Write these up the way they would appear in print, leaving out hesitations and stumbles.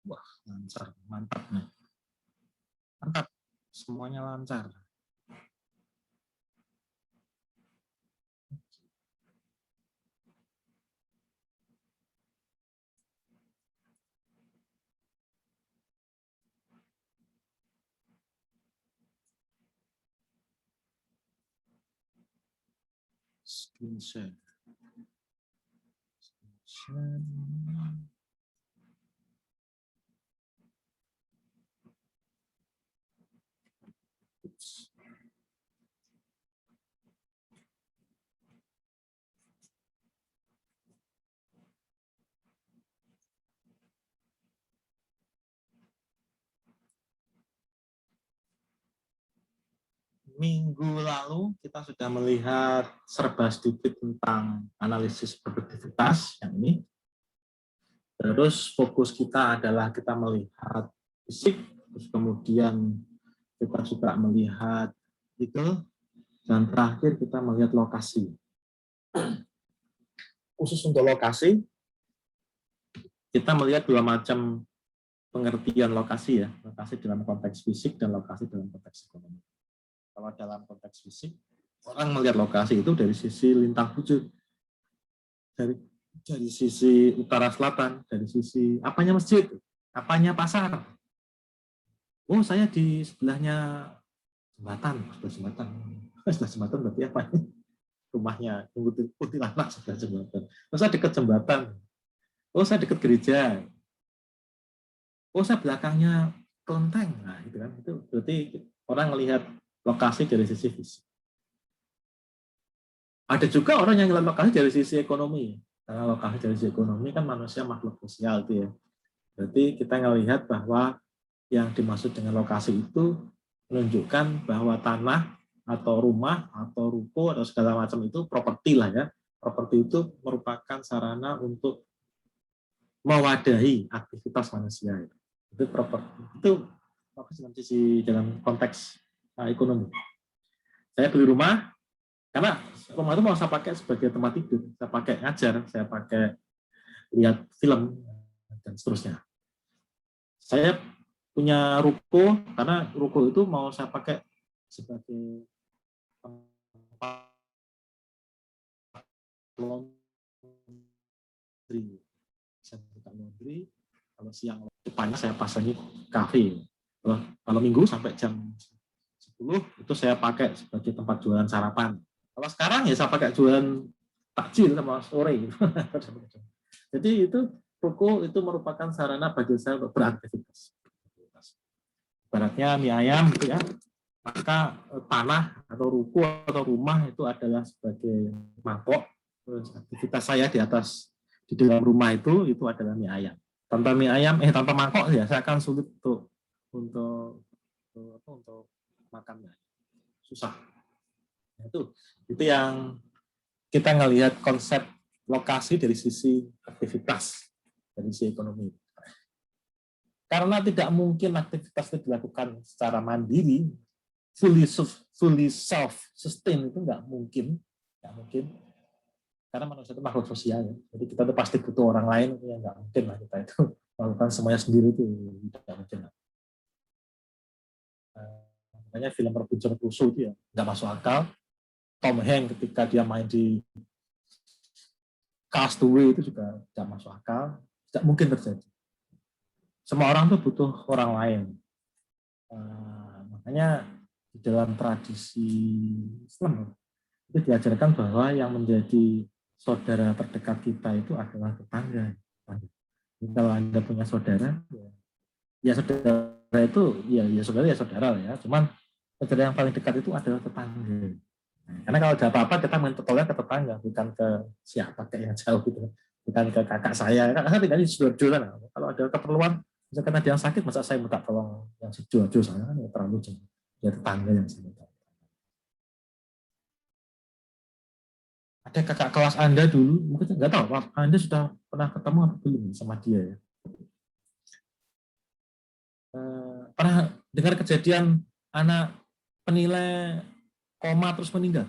Wah, lancar, mantap nih. Mantap, semuanya lancar. Screen share. Minggu lalu kita sudah melihat serba sedikit tentang analisis produktivitas yang ini. Terus fokus kita adalah kita melihat fisik, terus kemudian kita juga melihat legal, dan terakhir kita melihat lokasi. Khusus untuk lokasi, kita melihat dua macam pengertian lokasi ya, lokasi dalam konteks fisik dan lokasi dalam konteks ekonomi. Kalau dalam konteks fisik, orang melihat lokasi itu dari sisi lintang bujur, dari sisi utara selatan, dari sisi apanya masjid, apanya pasar. Oh, saya di sebelahnya jembatan, sebelah jembatan berarti apa? Rumahnya kuntilanak sebelah jembatan. Oh, saya dekat jembatan. Oh, saya dekat gereja. Oh, saya belakangnya kelenteng. Nah, itu kan, itu berarti orang melihat lokasi dari sisi fisik. Ada juga orang yang melihat lokasi dari sisi ekonomi. Karena lokasi dari sisi ekonomi kan manusia makhluk sosial itu ya. Berarti kita melihat bahwa yang dimaksud dengan lokasi itu menunjukkan bahwa tanah atau rumah atau ruko atau segala macam itu properti lah ya. Properti itu merupakan sarana untuk mewadahi aktivitas manusia. Itu properti. Itu dalam sisi dalam konteks ekonomi. Saya beli rumah karena rumah itu mau saya pakai sebagai tempat tidur, saya pakai ngajar, saya pakai lihat film dan seterusnya. Saya punya ruko karena ruko itu mau saya pakai sebagai tempat laundry. Saya buka laundry, kalau siang depannya saya pasangi kafe. Kalau minggu sampai jam 10 itu saya pakai sebagai tempat jualan sarapan. Kalau sekarang ya saya pakai jualan takjil sama sore. Jadi itu ruko itu merupakan sarana bagi saya untuk beraktivitas. Ibaratnya mie ayam gitu ya. Maka tanah atau ruko atau rumah itu adalah sebagai mangkok. Terus aktivitas saya di atas di dalam rumah itu adalah mie ayam. Tanpa mie ayam, tanpa mangkok ya saya akan sulit untuk makannya. Susah. Itu yang kita ngelihat konsep lokasi dari sisi aktivitas, dari sisi ekonomi. Karena tidak mungkin aktivitas itu dilakukan secara mandiri, fully self-sustain itu nggak mungkin. Karena manusia itu makhluk sosial, ya. Jadi kita itu pasti butuh orang lain, ya nggak mungkin lah kita itu melakukan semuanya sendiri itu tidak mungkin. Makanya film Robinson Crusoe itu ya nggak masuk akal. Tom Hanks ketika dia main di Castaway itu juga tidak masuk akal, tidak mungkin terjadi. Semua orang tuh butuh orang lain. Makanya di dalam tradisi Islam itu diajarkan bahwa yang menjadi saudara terdekat kita itu adalah tetangga. Jadi kalau Anda punya saudara, ya saudara itu ya saudara ya. Cuman saudara yang paling dekat itu adalah tetangga. Karena kalau ada apa-apa kita main tetolnya ke tetangga, bukan ke siapa kayak yang jauh gitu, bukan ke kakak saya. Kakak saya tinggal di sidoarjo kan. Kalau ada keperluan, misalkan ada yang sakit, masa saya minta tolong yang sidoarjo saya kan ya terlalu jauh. Ya tetangga yang saya minta. Ada kakak kelas Anda dulu, mungkin nggak tahu, Anda sudah pernah ketemu atau belum sama dia ya? Pernah dengar kejadian anak penilai koma terus meninggal?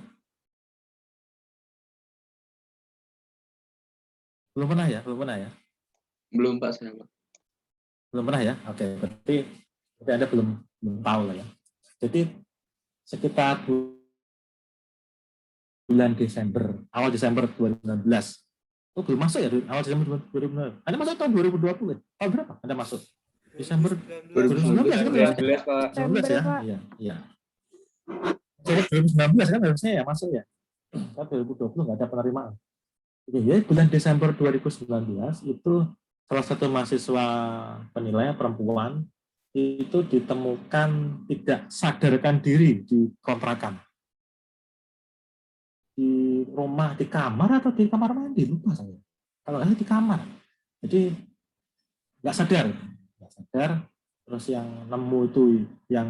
Belum pernah ya? Belum Pak saya Pak. Belum pernah ya? Oke, berarti Anda belum tahu lah ya. Jadi sekitar bulan Desember, awal Desember 2019. Oh, belum masuk ya awal Desember 2019. Anda masuk tahun 2020 ya? Tahun berapa Anda masuk? Desember 2019 kan harusnya? 2019 Pak. 2019 ya? Iya, iya. Jadi 2019 kan harusnya ya masuk ya. Kan 2020 nggak ada penerimaan. Jadi bulan Desember 2019 itu salah satu mahasiswa penilaian perempuan itu ditemukan tidak sadarkan diri di kontrakan. Di rumah, di kamar atau di kamar mandi, lupa saya. Kalau di kamar. Jadi nggak sadar. Terus yang nemu itu yang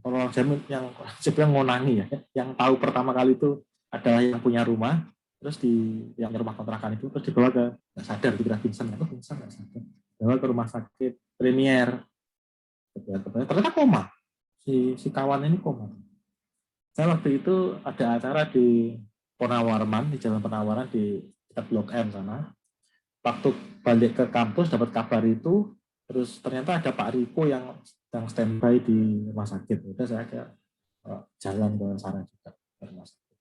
orang jamin yang sebenarnya ngonangi ya, yang tahu pertama kali itu adalah yang punya rumah, terus yang rumah kontrakan itu terus dibawa ke nggak sadar, dikira pingsan, nggak sadar, bawa ke rumah sakit Premier, ternyata koma, si kawan ini koma. Saya waktu itu ada acara di Ponawarman, di Jalan Penawaran di dekat Blok M sana. Waktu balik ke kampus dapat kabar itu, terus ternyata ada Pak Riko yang sedang standby di rumah sakit. Udah saya jalan ke sana juga,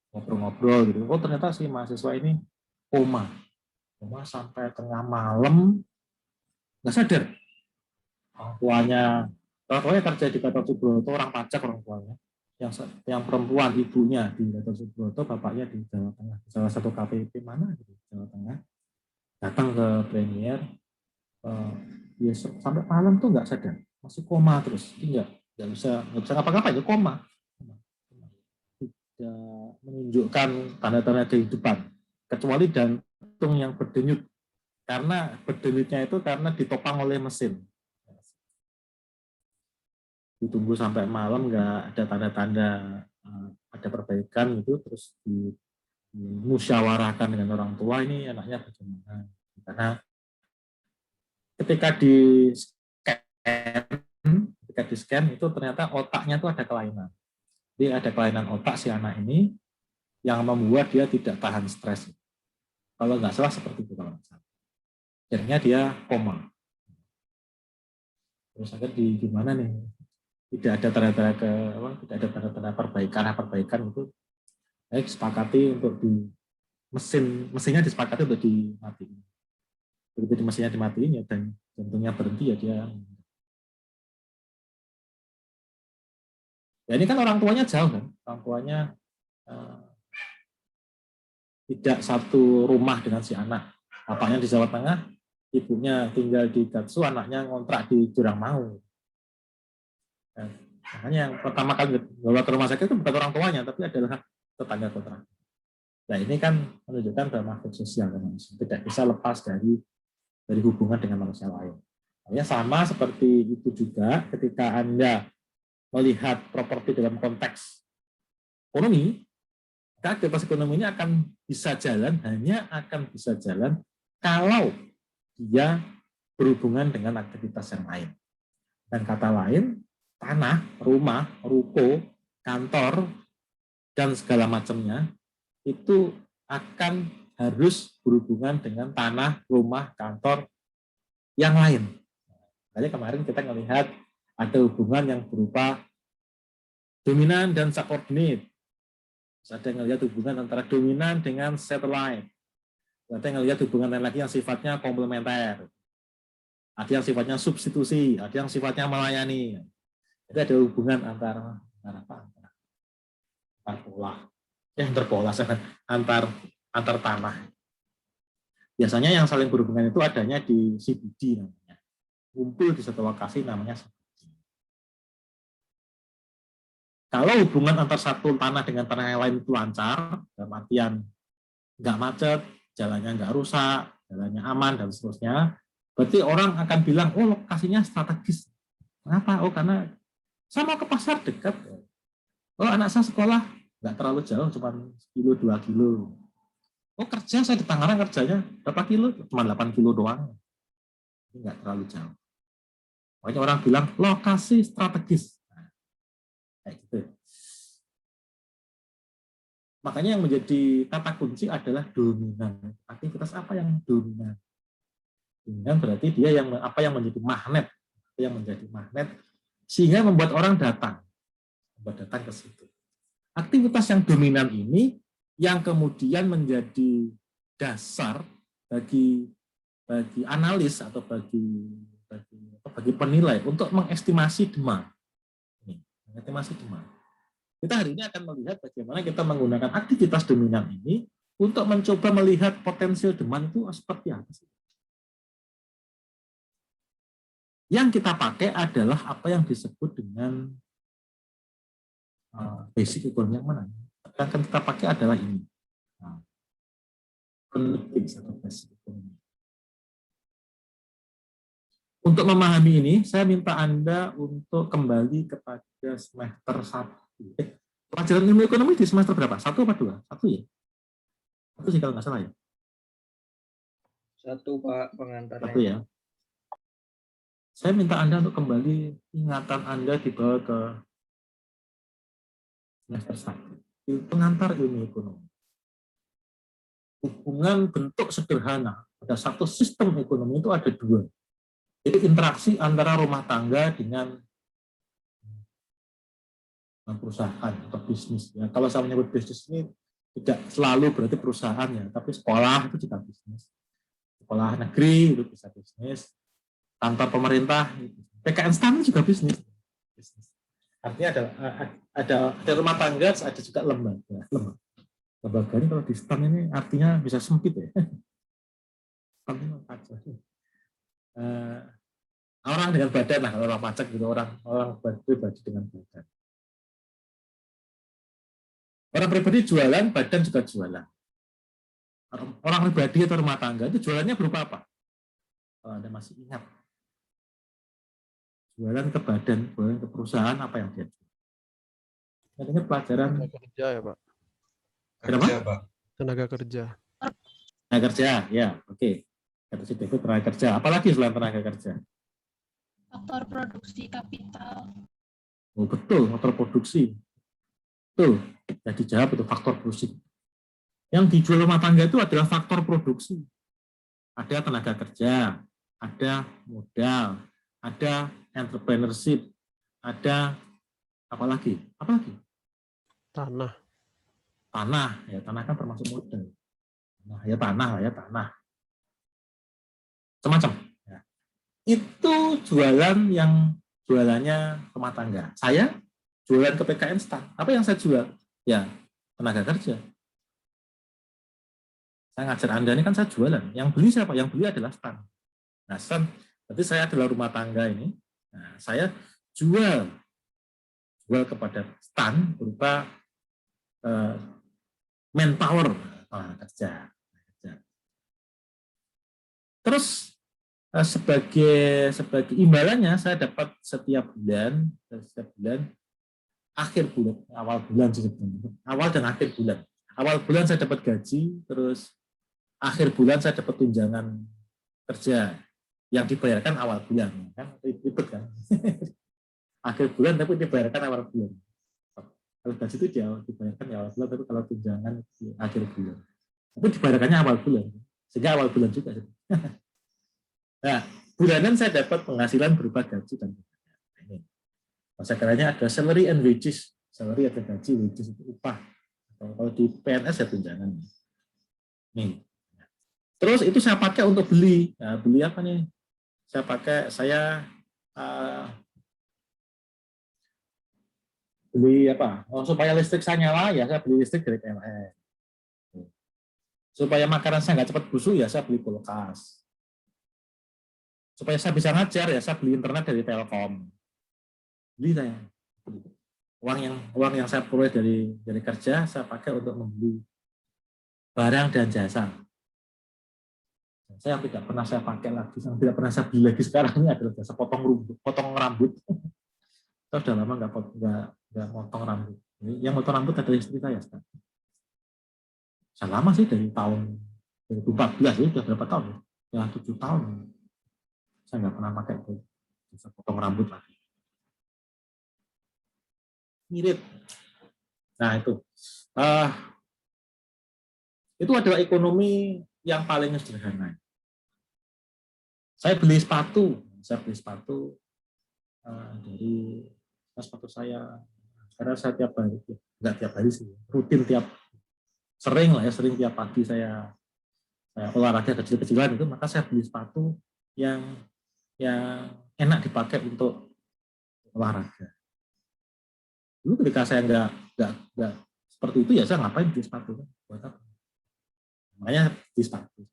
ngobrol-ngobrol gitu. Oh ternyata si mahasiswa ini koma sampai tengah malam, nggak sadar. Orang tuanya kerja di Gatot Subroto, orang pajak orang tuanya. Yang perempuan ibunya di Gatot Subroto, bapaknya di Jawa Tengah, salah satu KPP mana di Jawa Tengah. Datang ke Premier, ya sampai malam tuh nggak sadar, masih koma terus, nggak bisa ngapa-ngapain, ya koma, tidak menunjukkan tanda-tanda kehidupan kecuali jantung yang berdenyut, karena berdenyutnya itu karena ditopang oleh mesin. Ditunggu sampai malam nggak ada tanda-tanda ada perbaikan itu, terus dimusyawarahkan dengan orang tua, ini anaknya bagaimana, karena ketika di scan itu ternyata otaknya itu ada kelainan. Jadi ada kelainan otak si anak ini yang membuat dia tidak tahan stres. Kalau nggak salah seperti itu kalau nggak salah. Akhirnya dia koma. Terus akhirnya di gimana nih? Tidak ada tidak ada tanda-tanda perbaikan itu. Baik, sepakati untuk mesinnya disepakati untuk dimatiin. Begitu mesinnya dimatiin ya dan jantungnya berhenti ya dia. Ya ini kan orang tuanya jauh kan, orang tuanya tidak satu rumah dengan si anak. Bapaknya di Jawa Tengah, ibunya tinggal di Gatsu, anaknya ngontrak di Jurang Mau. Nah, makanya yang pertama kali bawa ke rumah sakit itu bukan orang tuanya, tapi adalah tetangga kontrakan. Nah ini kan menunjukkan bahwa makhluk sosial tidak bisa lepas dari hubungan dengan manusia lain. Ya sama seperti itu juga ketika Anda melihat properti dalam konteks ekonomi, aktivitas ekonominya akan bisa jalan, hanya akan bisa jalan kalau dia berhubungan dengan aktivitas yang lain. Dan kata lain, tanah, rumah, ruko, kantor, dan segala macamnya itu akan harus berhubungan dengan tanah, rumah, kantor yang lain. Jadi kemarin kita melihat ada hubungan yang berupa dominan dan subordinate. Ada yang melihat hubungan antara dominan dengan satellite. Ada yang melihat hubungan lain lagi yang sifatnya komplementer. Ada yang sifatnya substitusi, ada yang sifatnya melayani. Jadi ada hubungan antara antar tanah. Biasanya yang saling berhubungan itu adanya di CBD namanya. Kumpul di satu lokasi namanya CBD. Kalau hubungan antar satu tanah dengan tanah yang lain itu lancar, dalam artian nggak macet, jalannya nggak rusak, jalannya aman, dan seterusnya, berarti orang akan bilang, oh lokasinya strategis. Kenapa? Oh karena saya mau ke pasar dekat. Oh anak saya sekolah nggak terlalu jauh, cuma 1-2 kilo. Oh kerja saya di Tangerang, kerjanya berapa kilo? Cuma 8 kilo doang. Ini nggak terlalu jauh. Makanya orang bilang lokasi strategis. Kayak gitu. Makanya yang menjadi kata kunci adalah dominan. Aktivitas apa yang dominan? Bimbingan berarti dia yang menjadi magnet, sehingga membuat orang datang ke situ. Aktivitas yang dominan ini yang kemudian menjadi dasar bagi analis atau bagi penilai untuk mengestimasi demand. Kita hari ini akan melihat bagaimana kita menggunakan aktivitas dominan ini untuk mencoba melihat potensial demand itu seperti apa sih. Yang kita pakai adalah apa yang disebut dengan basic economy yang mana? Yang akan kita pakai adalah ini. Atau basic economy. Untuk memahami ini, saya minta Anda untuk kembali kepada semester 1. Pelajaran ilmu ekonomi di semester berapa? 1 apa 2? 1 ya? 1 sih kalau nggak salah ya? 1 Pak pengantarnya. 1 ya. Saya minta Anda untuk kembali ingatan Anda dibawa ke semester 1. Pengantar ilmu ekonomi. Hubungan bentuk sederhana pada satu sistem ekonomi itu ada 2. Jadi interaksi antara rumah tangga dengan perusahaan atau bisnis. Ya, kalau saya menyebut bisnis ini tidak selalu berarti perusahaan ya, tapi sekolah itu juga bisnis. Sekolah negeri itu bisa bisnis. Kantor pemerintah, PKN STAN juga bisnis. Artinya ada rumah tangga, ada juga lembaga. Lembaga ini kalau di STAN ini artinya bisa sempit ya. Orang dengan badan lah, orang pajak gitu, orang pribadi dengan badan. Orang pribadi jualan, badan juga jualan. Orang pribadi atau rumah tangga itu jualannya berupa apa? Kalau Anda masih ingat, jualan ke badan, jualan ke perusahaan, apa yang dia jual? Ini pelajaran tenaga kerja ya Pak. Kenapa? Tenaga kerja. Tenaga kerja, ya, oke. Kata si David tenaga kerja. Apalagi selain tenaga kerja? Faktor produksi kapital. Oh, betul, faktor produksi. Betul, ya dijawab itu faktor produksi. Yang dijual rumah tangga itu adalah faktor produksi. Ada tenaga kerja, ada modal, ada entrepreneurship, ada apa lagi? Tanah. Tanah, ya tanah kan termasuk modal. Nah, ya tanah. Semacam. Ya. Itu jualannya rumah tangga. Saya jualan ke PKN STAN. Apa yang saya jual? Ya, tenaga kerja. Saya ngajar Anda ini kan saya jualan. Yang beli siapa? Yang beli adalah STAN. Nah, STAN, berarti saya adalah rumah tangga ini. Nah, saya jual kepada STAN berupa manpower kerja. Terus sebagai imbalannya saya dapat setiap bulan akhir bulan, awal bulan sebetulnya. Awal dan akhir bulan. Awal bulan saya dapat gaji, terus akhir bulan saya dapat tunjangan kerja yang dibayarkan awal bulan, kan ribet kan. Akhir bulan tapi dibayarkan awal bulan. Kalau gaji itu dibayarkan di awal bulan, tapi kalau tunjangan di akhir bulan. Tapi dibayarkannya awal bulan, sehingga awal bulan juga. Nah, bulanan saya dapat penghasilan berupa gaji dan ini. Masa kerjanya ada salary and wages. Salary ada gaji, wages itu upah. Kalau di PNS ya tunjangan. Nih. Terus itu saya pakai untuk beli. Nah, beli apa nih? Saya beli apa? Supaya listrik saya nyala ya saya beli listrik dari PLN. Supaya makanan saya nggak cepat busuk ya saya beli kulkas. Supaya saya bisa ngajar ya saya beli internet dari Telkom. Beli saya. Uang yang saya peroleh dari kerja saya pakai untuk membeli barang dan jasa. Saya tidak pernah saya pakai lagi, yang tidak pernah saya beli lagi sekarang ini adalah jasa potong rambut. Saya sudah lama nggak potong rambut. Yang potong rambut adalah istri saya sekarang. Saya lama sih dari tahun 2014 ya, sudah berapa tahun ya? Ya 7 tahun. Saya nggak pernah pakai jasa potong rambut lagi. Mirip. Nah itu adalah ekonomi yang paling sederhana. Saya beli sepatu dari sepatu saya, karena saya tiap hari, nggak tiap hari sih, rutin sering tiap pagi saya olahraga kecil-kecilan itu, maka saya beli sepatu yang enak dipakai untuk olahraga. Dulu ketika saya nggak seperti itu, ya saya ngapain beli sepatu? Buat apa? Makanya beli sepatu.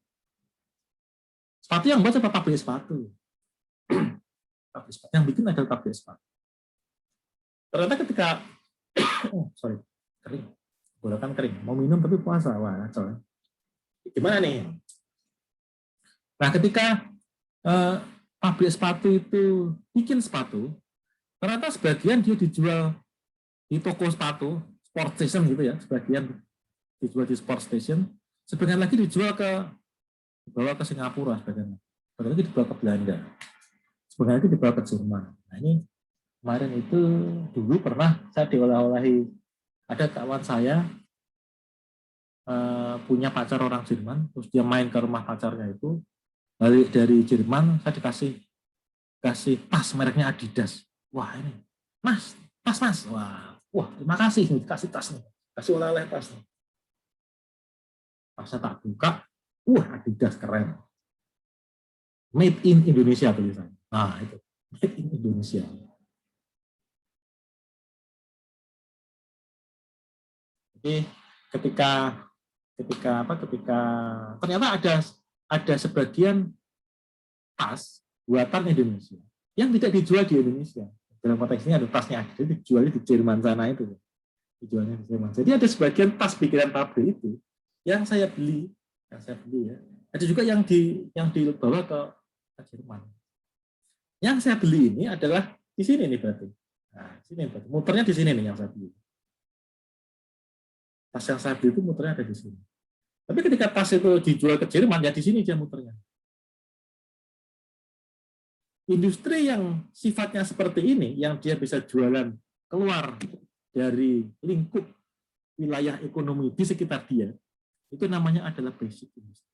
Sepatu yang buat apa? Pabrik sepatu. Yang bikin adalah pabrik sepatu. Ternyata ketika kering, tenggorokan kering, mau minum tapi puasa, wah kacau. Gimana nih? Nah, ketika pabrik sepatu itu bikin sepatu, ternyata sebagian dia dijual di toko sepatu, sport station gitu ya, sebagian dijual di sport station, sebagian lagi dibawa ke Singapura, sebagian lagi dibawa ke Belanda, sebagian lagi dibawa ke Jerman. Nah, ini kemarin itu dulu pernah saya diolah-olahi, ada kawan saya punya pacar orang Jerman, terus dia main ke rumah pacarnya itu, balik dari Jerman, saya dikasih tas mereknya Adidas. Wah ini, mas, wah terima kasih, dikasih tas nih, kasih oleh-oleh tas nih. Pas saya tak buka, Adidas keren. Made in Indonesia tulisannya. Nah itu, Made in Indonesia. Jadi ketika ternyata ada sebagian tas buatan Indonesia yang tidak dijual di Indonesia. Dalam konteks ini ada tasnya Adidas dijualnya di Jerman sana itu. Dijualnya di Jerman. Jadi ada sebagian tas bikinan pabrik itu yang saya beli ya. Ada juga yang dibawa ke Jerman. Yang saya beli ini adalah di sini nih berarti. Nah, sini berarti. Muternya di sini nih yang saya beli. Tas yang saya beli itu muternya ada di sini. Tapi ketika tas itu dijual ke Jerman, ya di sini dia muternya. Industri yang sifatnya seperti ini, yang dia bisa jualan keluar dari lingkup wilayah ekonomi di sekitar dia, itu namanya adalah basic industry.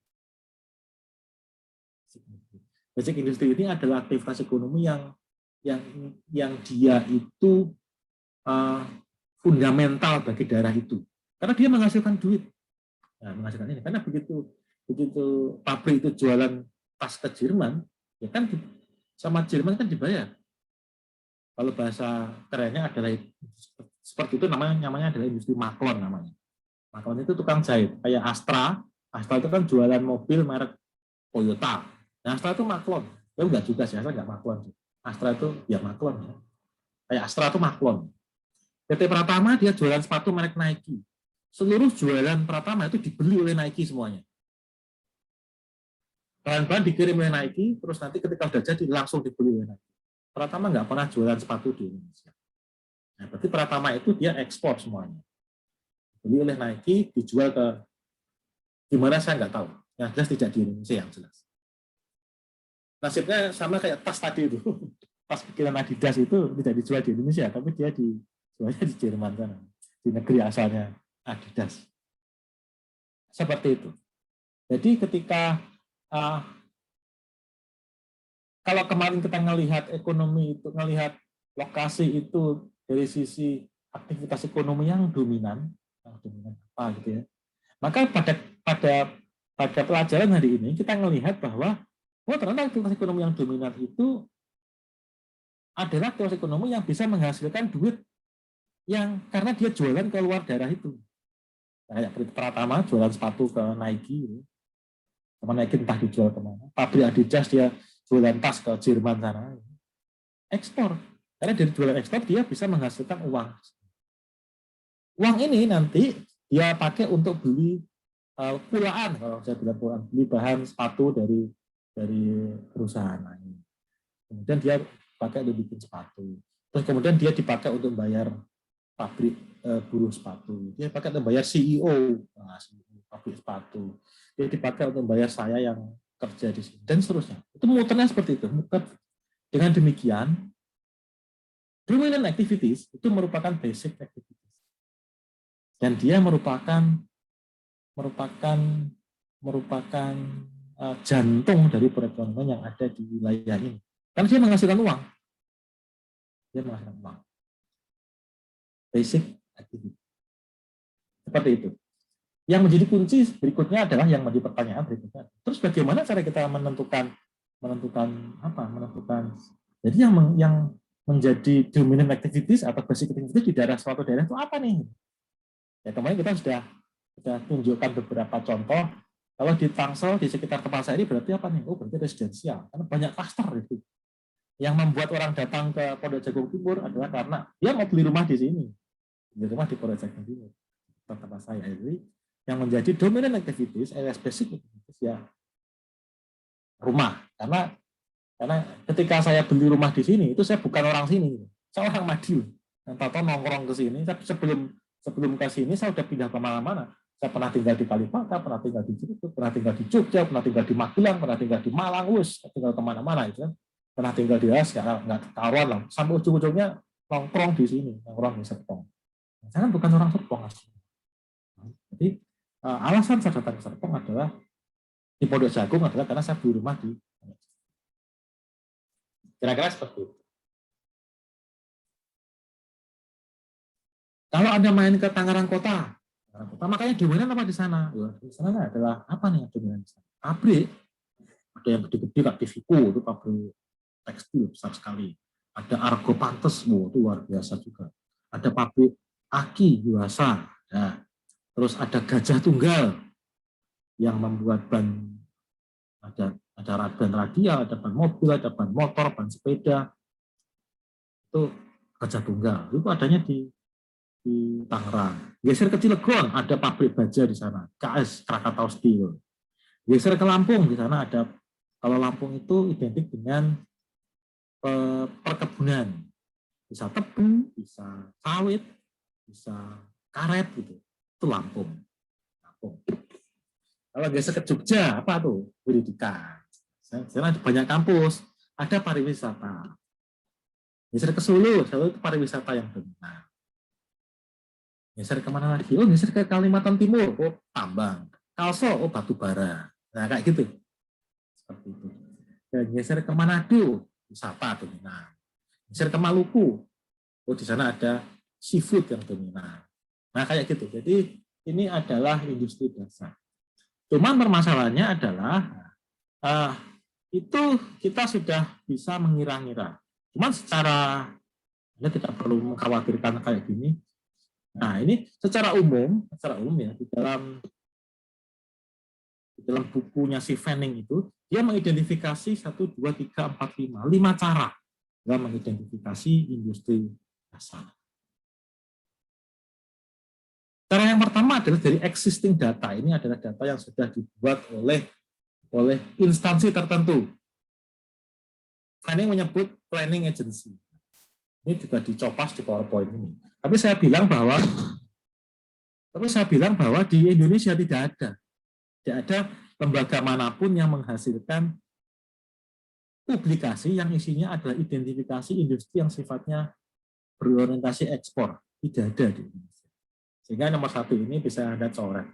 Basic industry ini adalah aktivitas ekonomi yang dia itu fundamental bagi daerah itu, karena dia menghasilkan duit. Nah, menghasilkan ini, karena begitu pabrik itu jualan tas ke Jerman, ya kan sama Jerman kan dibayar. Kalau bahasa kerennya adalah seperti itu, namanya adalah industri maklon namanya. Maklon itu tukang jahit, kayak Astra itu kan jualan mobil merek Toyota. Nah, Astra itu maklon. Ya enggak juga sih, Astra enggak maklon. Astra itu ya maklon. Ya. Kayak Astra itu maklon. PT Pratama dia jualan sepatu merek Nike. Seluruh jualan Pratama itu dibeli oleh Nike semuanya. Bahan-bahan dikirim oleh Nike, terus nanti ketika sudah jadi langsung dibeli oleh Nike. Pratama nggak pernah jualan sepatu di Indonesia. Nah, berarti Pratama itu dia ekspor semuanya. Beli oleh Nike, dijual ke gimana saya nggak tahu. Yang jelas tidak di Indonesia yang jelas. Nasibnya sama kayak tas tadi itu. Tas bikinan Adidas itu tidak dijual di Indonesia, tapi dia dijualnya di Jerman sana, di negeri asalnya Adidas. Seperti itu. Jadi ketika kalau kemarin kita melihat ekonomi itu, melihat lokasi itu dari sisi aktivitas ekonomi yang dominan apa gitu ya. Maka pada pelajaran hari ini kita melihat bahwa ternyata aktivitas ekonomi yang dominan itu adalah aktivitas ekonomi yang bisa menghasilkan duit yang karena dia jualan ke luar daerah itu. Kayak Pratama jualan sepatu ke Nike, sama Nike entah dijual kemana. Pabrik Adidas dia jualan tas ke Jerman sana, ekspor. Karena dari jualan ekspor dia bisa menghasilkan uang. Uang ini nanti dia pakai untuk beli pulaan, kalau saya bilang pulaan, beli bahan sepatu dari perusahaan lain. Kemudian dia pakai untuk bikin sepatu. Terus kemudian dia dipakai untuk bayar pabrik buruh sepatu. Dia pakai untuk bayar CEO, pabrik sepatu. Dia dipakai untuk bayar saya yang kerja di sini dan seterusnya. Itu muternya seperti itu. Muter. Dengan demikian, dominant activities itu merupakan basic activities. Dan dia merupakan jantung dari perekonomian yang ada di wilayah ini. Karena dia menghasilkan uang. Dia menghasilkan uang. Basic activity. Seperti itu. Yang menjadi kunci berikutnya adalah yang menjadi pertanyaan berikutnya. Terus bagaimana cara kita menentukan apa? Menentukan. Jadi yang menjadi dominant activities atau basic activities di daerah suatu daerah itu apa nih? Ya kemarin kita sudah tunjukkan beberapa contoh. Kalau di Tangsel di sekitar tempat saya ini berarti apa nih? Oh, berarti residensial. Karena banyak klaster itu. Yang membuat orang datang ke Pondok Jagung Timur adalah karena dia mau beli rumah di sini. Beli rumah di Pondok Jagung Timur. Tempat saya. Jadi yang menjadi dominant activities, basic activities ya rumah. Karena ketika saya beli rumah di sini, itu saya bukan orang sini. Saya orang Madiun. Yang tahu nongkrong ke sini, sebelum ke sini saya sudah pindah kemana-mana. Saya pernah tinggal di Kalibata, pernah tinggal di Cirebon, pernah tinggal di Jogja, pernah tinggal di Magelang, pernah tinggal di Malang, tinggal kemana-mana itu kan. Pernah tinggal di Asia, nggak ketahuan lah. Sampai ujung-ujungnya nongkrong di sini, nongkrong di Serpong. Saya kan bukan orang Serpong asli. Jadi alasan saya datang ke Serpong adalah di Pondok Jagung adalah karena saya beli rumah di kira-kira seperti itu. Kalau Anda main ke Tangerang Kota, makanya dominan apa di sana? Di sana adalah apa nih yang dominan di sana? Pabrik. Ada yang gede-gede kayak Tivico, itu pabrik tekstil besar sekali. Ada Argo Pantes, itu luar biasa juga. Ada pabrik Aki, Yuasa. Ya. Terus ada Gajah Tunggal yang membuat ban, ada ban radial, ada ban mobil, ada ban motor, ban sepeda. Itu Gajah Tunggal. Itu adanya di Tangerang. Geser ke Cilegon, ada pabrik baja di sana, KS Krakatau Steel. Geser ke Lampung, di sana ada, kalau Lampung itu identik dengan perkebunan. Bisa tebu, bisa sawit, bisa karet gitu. Itu Lampung. Kalau geser ke Jogja, apa tuh? Pendidikan. Sekarang ada banyak kampus, ada pariwisata. Geser ke Solo itu pariwisata yang dominan. Geser kemana lagi? Oh, geser ke Kalimantan Timur, oh tambang. Kalso, oh batu bara. Nah, kayak gitu. Seperti itu. Dan geser ke Manado, wisata dominan. Geser ke Maluku, oh di sana ada seafood yang dominan. Nah, kayak gitu. Jadi ini adalah industri dasar. Cuman permasalahannya adalah itu kita sudah bisa mengira-ngira. Cuman secara Anda tidak perlu mengkhawatirkan kayak gini. Nah, ini secara umum ya di dalam bukunya si Fanning itu dia mengidentifikasi 1, 2, 3, 4, 5 cara dalam mengidentifikasi industri dasar. Cara yang pertama adalah dari existing data. Ini adalah data yang sudah dibuat oleh instansi tertentu. Fanning menyebut planning agency. Ini juga dicopas di PowerPoint ini. Tapi saya bilang bahwa di Indonesia tidak ada lembaga manapun yang menghasilkan publikasi yang isinya adalah identifikasi industri yang sifatnya berorientasi ekspor. Tidak ada di Indonesia. Sehingga nomor 1 ini bisa Anda coret.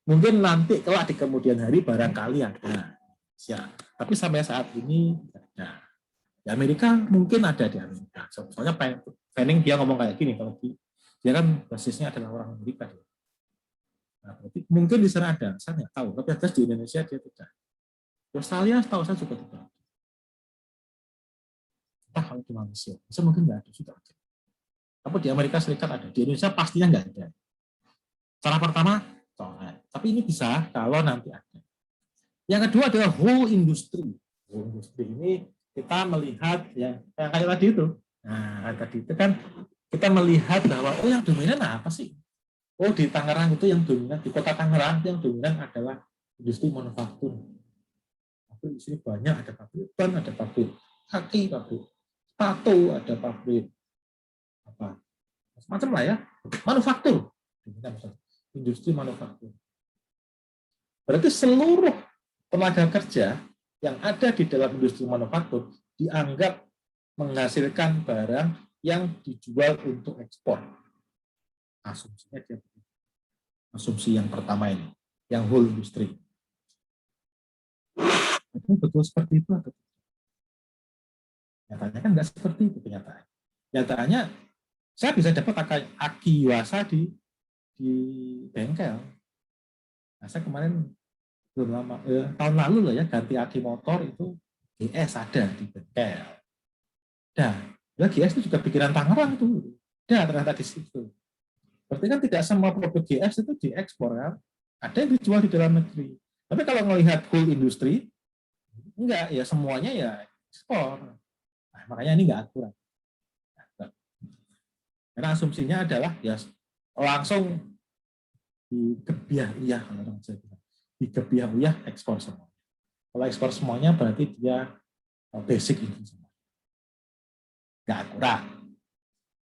Mungkin nanti kelak di kemudian hari barangkali ada. Ya. Tapi sampai saat ini tidak ada. Di Amerika mungkin ada di Amerika. Soalnya Fanning dia ngomong kayak gini, kalau dia kan basisnya adalah orang Amerika. Nah, berarti mungkin di sana ada, saya nggak tahu. Tapi atas di Indonesia dia tidak. Di Australia tahu saya juga tidak. Entah kalau di Malaysia, bisa mungkin nggak ada juga. Tapi di Amerika Serikat ada, di Indonesia pastinya nggak ada. Cara pertama, tapi ini bisa kalau nanti ada. Yang kedua adalah whole industry. Whole industry ini kita melihat yang kayak tadi itu. Nah, tadi itu kan kita melihat bahwa yang dominan apa sih? Oh, di Tangerang itu yang dominan, di kota Tangerang yang dominan adalah industri manufaktur. Tapi di sini banyak, ada pabrik ban, ada pabrik kaki, pabrik sepatu, ada pabrik apa macam lah ya, manufaktur, industri manufaktur. Berarti seluruh tenaga kerja yang ada di dalam industri manufaktur dianggap menghasilkan barang yang dijual untuk ekspor. Asumsinya dia asumsi yang pertama ini, yang whole industry. Itu betul seperti itu atau tidak? Nyatanya kan nggak seperti itu kenyataan. Nyataannya saya bisa dapat aki Yuasa di bengkel. Nah, saya kemarin belum lama, tahun lalu loh ya, ganti aki motor itu GS ada di bengkel. Nah, GS itu juga pikiran Tangerang tuh. Nah, ternyata di situ. Berarti kan tidak semua produk GS itu diekspor kan. Ada yang dijual di dalam negeri. Tapi kalau melihat whole industri, enggak, ya semuanya ya ekspor. Nah, makanya ini enggak akurat. Karena asumsinya adalah ya langsung di gebiah uyah, kalau orang Jawa bilang. Di gebiah uyah ekspor semua. Kalau ekspor semuanya berarti dia basic itu semua. Enggak akurat.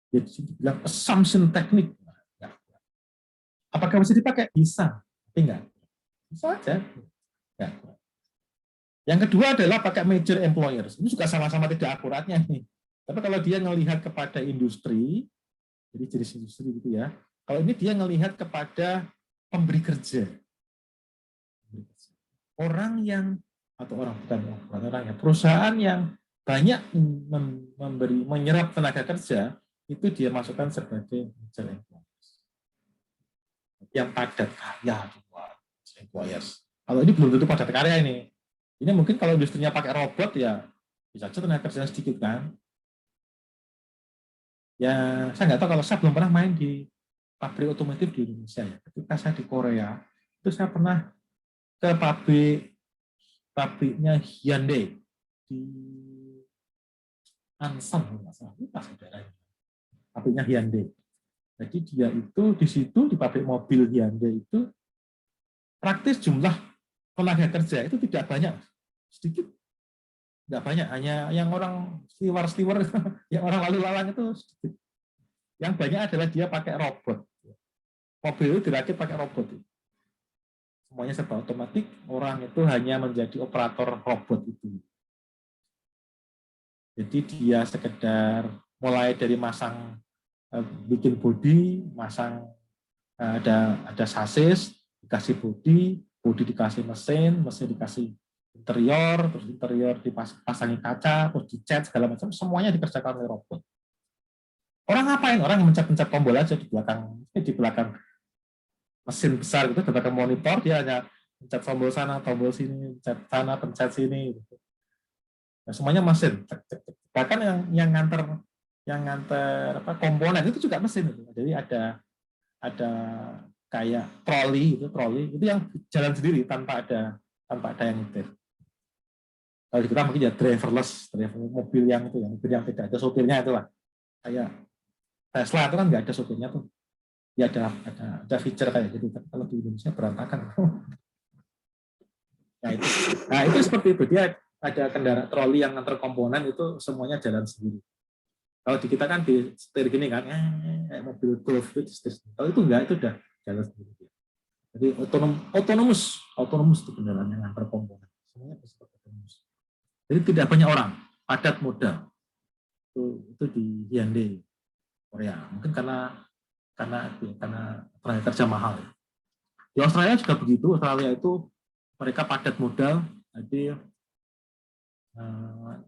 Jadi bilang assumption teknik. Apakah bisa dipakai? Bisa, tapi enggak. Bisa aja. Enggak. Yang kedua adalah pakai major employers. Ini juga sama-sama tidak akuratnya nih. Tapi kalau dia melihat kepada industri, jadi jenis industri gitu ya. Kalau ini dia melihat kepada pemberi kerja. Orang yang, atau orang bukan orang ya, perusahaan yang banyak menyerap tenaga kerja, itu dia masukkan sebagai major employers. Yang padat karya, employers. Kalau ini belum tentu padat karya ini. Ini mungkin kalau industrinya pakai robot ya bisa saja tenaga kerjanya sedikit kan. Ya saya nggak tahu, kalau saya belum pernah main di pabrik otomotif di Indonesia ya. Ketika saya di Korea itu saya pernah ke pabriknya Hyundai di Ansan, nggak salah, lupa saudara. Pabriknya Hyundai. Jadi dia itu di situ di pabrik mobil Hyundai itu praktis jumlah tenaga kerja itu tidak banyak. Sedikit, nggak banyak, hanya yang orang steward yang orang lalu lalang itu sedikit. Yang banyak adalah dia pakai robot, mobil itu dirakit pakai robot, semuanya serba otomatis, orang itu hanya menjadi operator robot itu. Jadi dia sekedar mulai dari masang, bikin bodi, masang, ada sasis, dikasih bodi dikasih mesin dikasih interior, terus interior dipasangi kaca, terus dicat segala macam, semuanya dikerjakan oleh robot. Orang ngapain? Orang mencet-mencet tombol aja di belakang mesin besar gitu, di belakang monitor dia hanya mencet tombol sana, tombol sini, mencet sana, pencet sini. Gitu. Nah, semuanya mesin. Bahkan yang nganter komponen itu juga mesin. Gitu. Jadi ada kayak troli itu yang jalan sendiri tanpa ada yang nyetir. Kalau kita mungkin ya driverless, mobil yang tidak ada sopirnya itulah. Kayak Tesla itu kan nggak ada sopirnya tuh. Ya ada feature kayak gitu. Kalau di Indonesia berantakan. Nah itu seperti itu. Dia ada kendaraan troli yang nganter komponen itu semuanya jalan sendiri. Kalau di kita kan di setir gini kan, mobil Golf itu. Kalau itu enggak, itu udah jalan sendiri. Jadi otonomus itu kendaraan yang nganter komponen. Semuanya bersifat otonomus. Jadi tidak banyak orang, padat modal. Itu di Hyundai Korea. Mungkin karena tenaga kerja mahal. Di Australia juga begitu. Australia itu mereka padat modal, jadi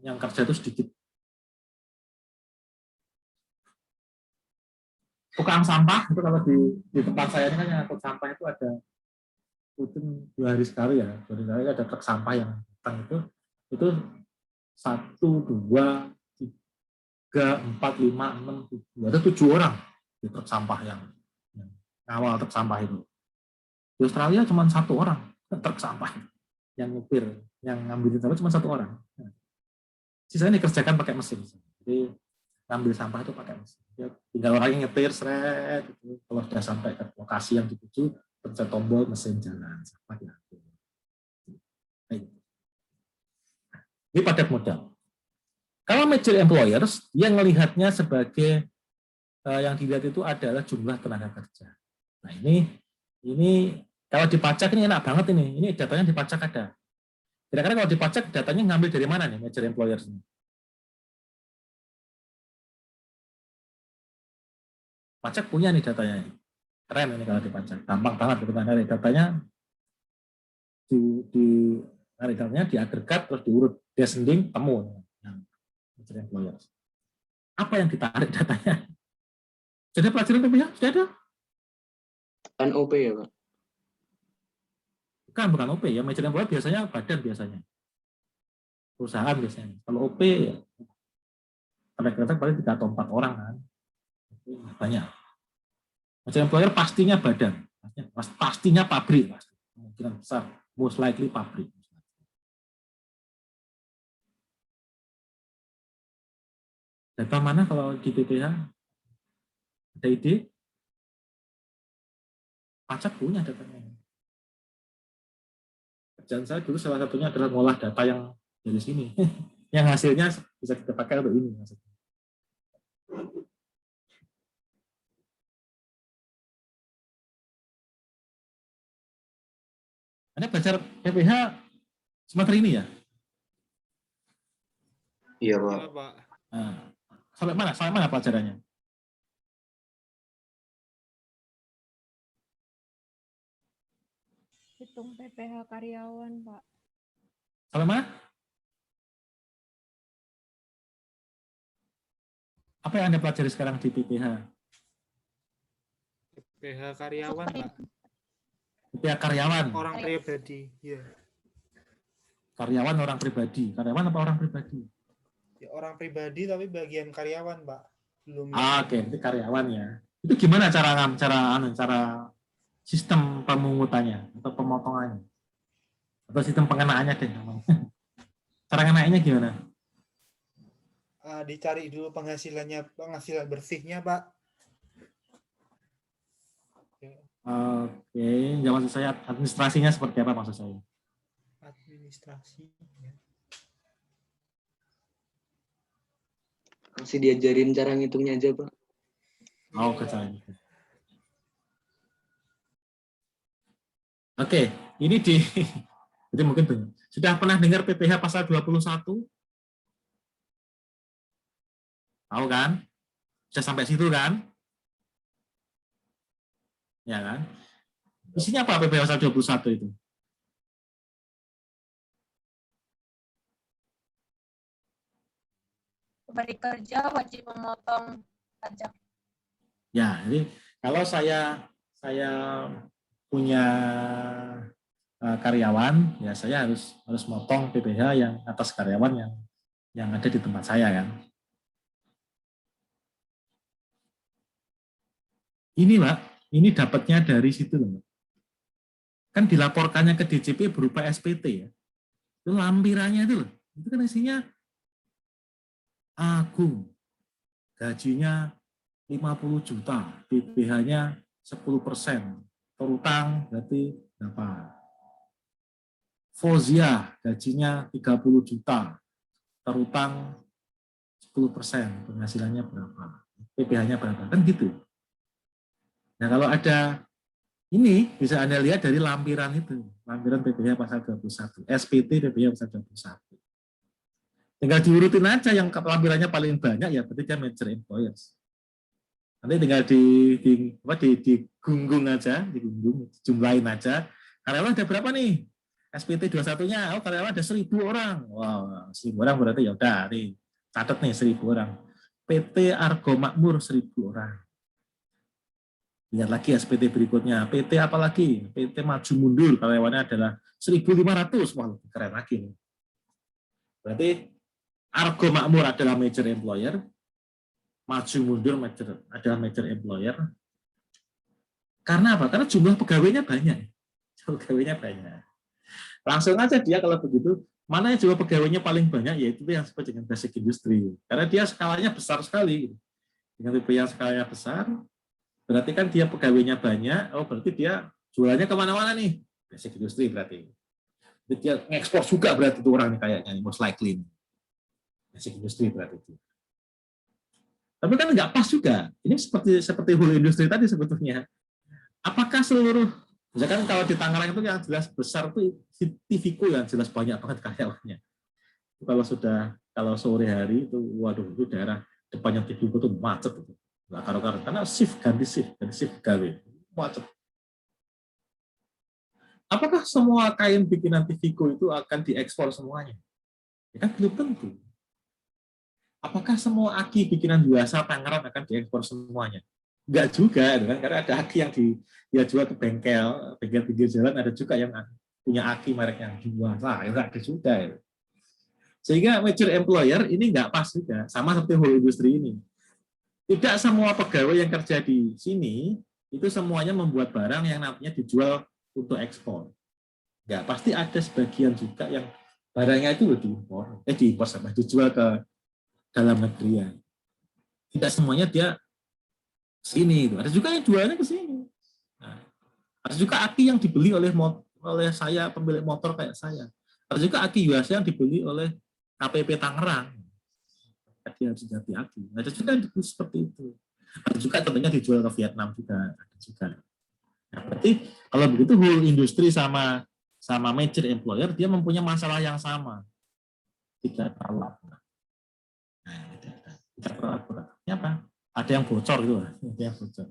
yang kerja itu sedikit. Tukang sampah itu kalau di tempat saya ini kan yang angkut sampah itu ada rutin 2 hari sekali ya. 2 hari sekali ada truk sampah yang datang itu 1, 2, 3, 4, 5, 6, 7. Ada 7 orang di truk sampah yang ngawal truk sampah itu. Di Australia cuma 1 orang truk sampah yang nyupir, yang ngambilin sampah cuma 1 orang. Sisanya dikerjakan pakai mesin. Jadi ngambil sampah itu pakai mesin. Ya, tinggal orang yang nyetir, seret, gitu. Kalau sudah sampai ke lokasi yang dituju, pencet tombol, mesin jalan, sampah diambil. Ini padat modal. Kalau major employers, dia melihatnya sebagai yang dilihat itu adalah jumlah tenaga kerja. Nah ini kalau di pajak ini enak banget ini. Ini datanya di pajak ada. Kira-kira kalau di pajak datanya ngambil dari mana nih major employers ini? Pajak punya nih datanya. Keren ini kalau di pajak. Gampang banget sebenarnya datanya di Tarik datanya diagregat terus diurut descending temu yang major employer. Apa yang ditarik datanya? Sudah pelajaran PPH? Sudah ada? Kan OP ya, Pak? Bukan OP ya. Major employer biasanya badan biasanya. Perusahaan biasanya. Kalau OP ya kadang-kadang paling 3 atau 4 orang kan. Banyak. Major employer pastinya badan. Pastinya pabrik. Kemungkinan besar. Most likely pabrik. Data mana kalau di PPH? Ada ide? Pajak punya datanya. Kerjaan saya dulu salah satunya adalah ngolah data yang dari sini. Yang hasilnya bisa kita pakai untuk ini. Anda belajar PPH semester ini ya? Iya, Pak. Iya, Pak. Nah, sampai mana? Sampai mana pelajarannya? Hitung PPH karyawan, Pak. Sampai mana? Apa yang Anda pelajari sekarang di PPH? PH karyawan, Pak. PPH karyawan. Orang pribadi, ya. Karyawan orang pribadi. Karyawan apa orang pribadi? Ya, orang pribadi tapi bagian karyawan, Pak. Belum. Oke, itu karyawan ya. Itu gimana cara sistem pemungutannya atau pemotongannya? Atau sistem pengenaannya deh namanya. Cara ngenainnya gimana? Dicari dulu penghasilan bersihnya, Pak. Oke, ya maksud saya administrasinya seperti apa maksud saya? Administrasi. Masih diajarin cara ngitungnya aja, Pak. Oh, kecuali. Oke, ini jadi mungkin sudah pernah dengar PPH pasal 21? Tahu kan? Sudah sampai situ kan? Ya kan? Isinya apa PPH pasal 21 itu? Pemberi kerja wajib memotong pajak. Ya, jadi kalau saya punya karyawan, ya saya harus motong PPH yang atas karyawan yang ada di tempat saya kan. Ini Pak, ini dapatnya dari situ loh. Kan dilaporkannya ke DJP berupa SPT ya. Itu lampirannya itu loh. Itu kan isinya Agung, gajinya 50 juta, PPH-nya 10%, terutang berarti berapa? Fozia, gajinya 30 juta, terutang 10%, penghasilannya berapa? PPH-nya berapa? Kan gitu. Nah kalau ada ini bisa Anda lihat dari lampiran itu, lampiran PPH pasal 21, SPT PPH pasal 21. Tinggal diurutin aja yang lampirannya paling banyak ya berarti dia major employers. Nanti tinggal digunggung aja, jumlahin aja. Karyawan ada berapa nih? SPT 21-nya, oh karyawan ada 1.000 orang. Wow, 1.000 orang berarti ya udah nih, catat nih 1.000 orang. PT Argo Makmur 1.000 orang. Lihat lagi SPT berikutnya, PT apa lagi? PT Maju Mundur, karyawannya adalah 1.500, wah lebih keren lagi nih. Berarti Argo Makmur adalah major employer, Maju Mundur adalah major employer. Karena apa? Karena jumlah pegawainya banyak. Pegawainya banyak. Langsung aja dia kalau begitu, mana yang jumlah pegawainya paling banyak, yaitu yang disebut dengan basic industry. Karena dia skalanya besar sekali. Dengan PP yang skalanya besar, berarti kan dia pegawainya banyak, oh berarti dia jualannya kemana-mana nih, basic industry berarti. Jadi dia ngekspor juga berarti itu orang nih kayaknya, most likely. Basic industry berarti itu. Tapi kan nggak pas juga. Ini seperti hulu industri tadi sebetulnya. Apakah seluruh, misalkan kalau di Tangerang itu yang jelas besar itu Tivico yang jelas banyak banget karyawannya. Kalau sore hari itu, waduh itu daerah depannya Tivico itu macet itu. Nggak karo-karo, karena ganti shift gawe, macet. apakah semua kain bikinan Tivico itu akan diekspor semuanya? Ya kan belum tentu. Apakah semua aki bikinan Yuasa Tangerang akan diekspor semuanya? Enggak juga, kan? Karena ada aki yang dia jual ke bengkel pinggir jalan, ada juga yang punya aki merek yang Yuasa, enggak ada juga. Ya. Sehingga major employer ini enggak pas juga, sama seperti whole industri ini. Tidak semua pegawai yang kerja di sini itu semuanya membuat barang yang namanya dijual untuk ekspor. Enggak, pasti ada sebagian juga yang barangnya itu diimpor, dijual ke dalam negeri ya. Tidak semuanya dia sini itu. Ada juga yang jualnya ke sini. Nah, ada juga aki yang dibeli oleh saya pemilik motor kayak saya. Ada juga aki Yuasa yang dibeli oleh KPP Tangerang. Dia harus ganti aki. Ada juga yang seperti itu. Ada juga tentunya dijual ke Vietnam juga. Ada juga. Nah, berarti kalau begitu whole industri sama major employer dia mempunyai masalah yang sama. Tidak terlalu akurat. Nah, tidak terlalu akurat. Ini apa? Ada yang bocor gitu. Ada yang bocor.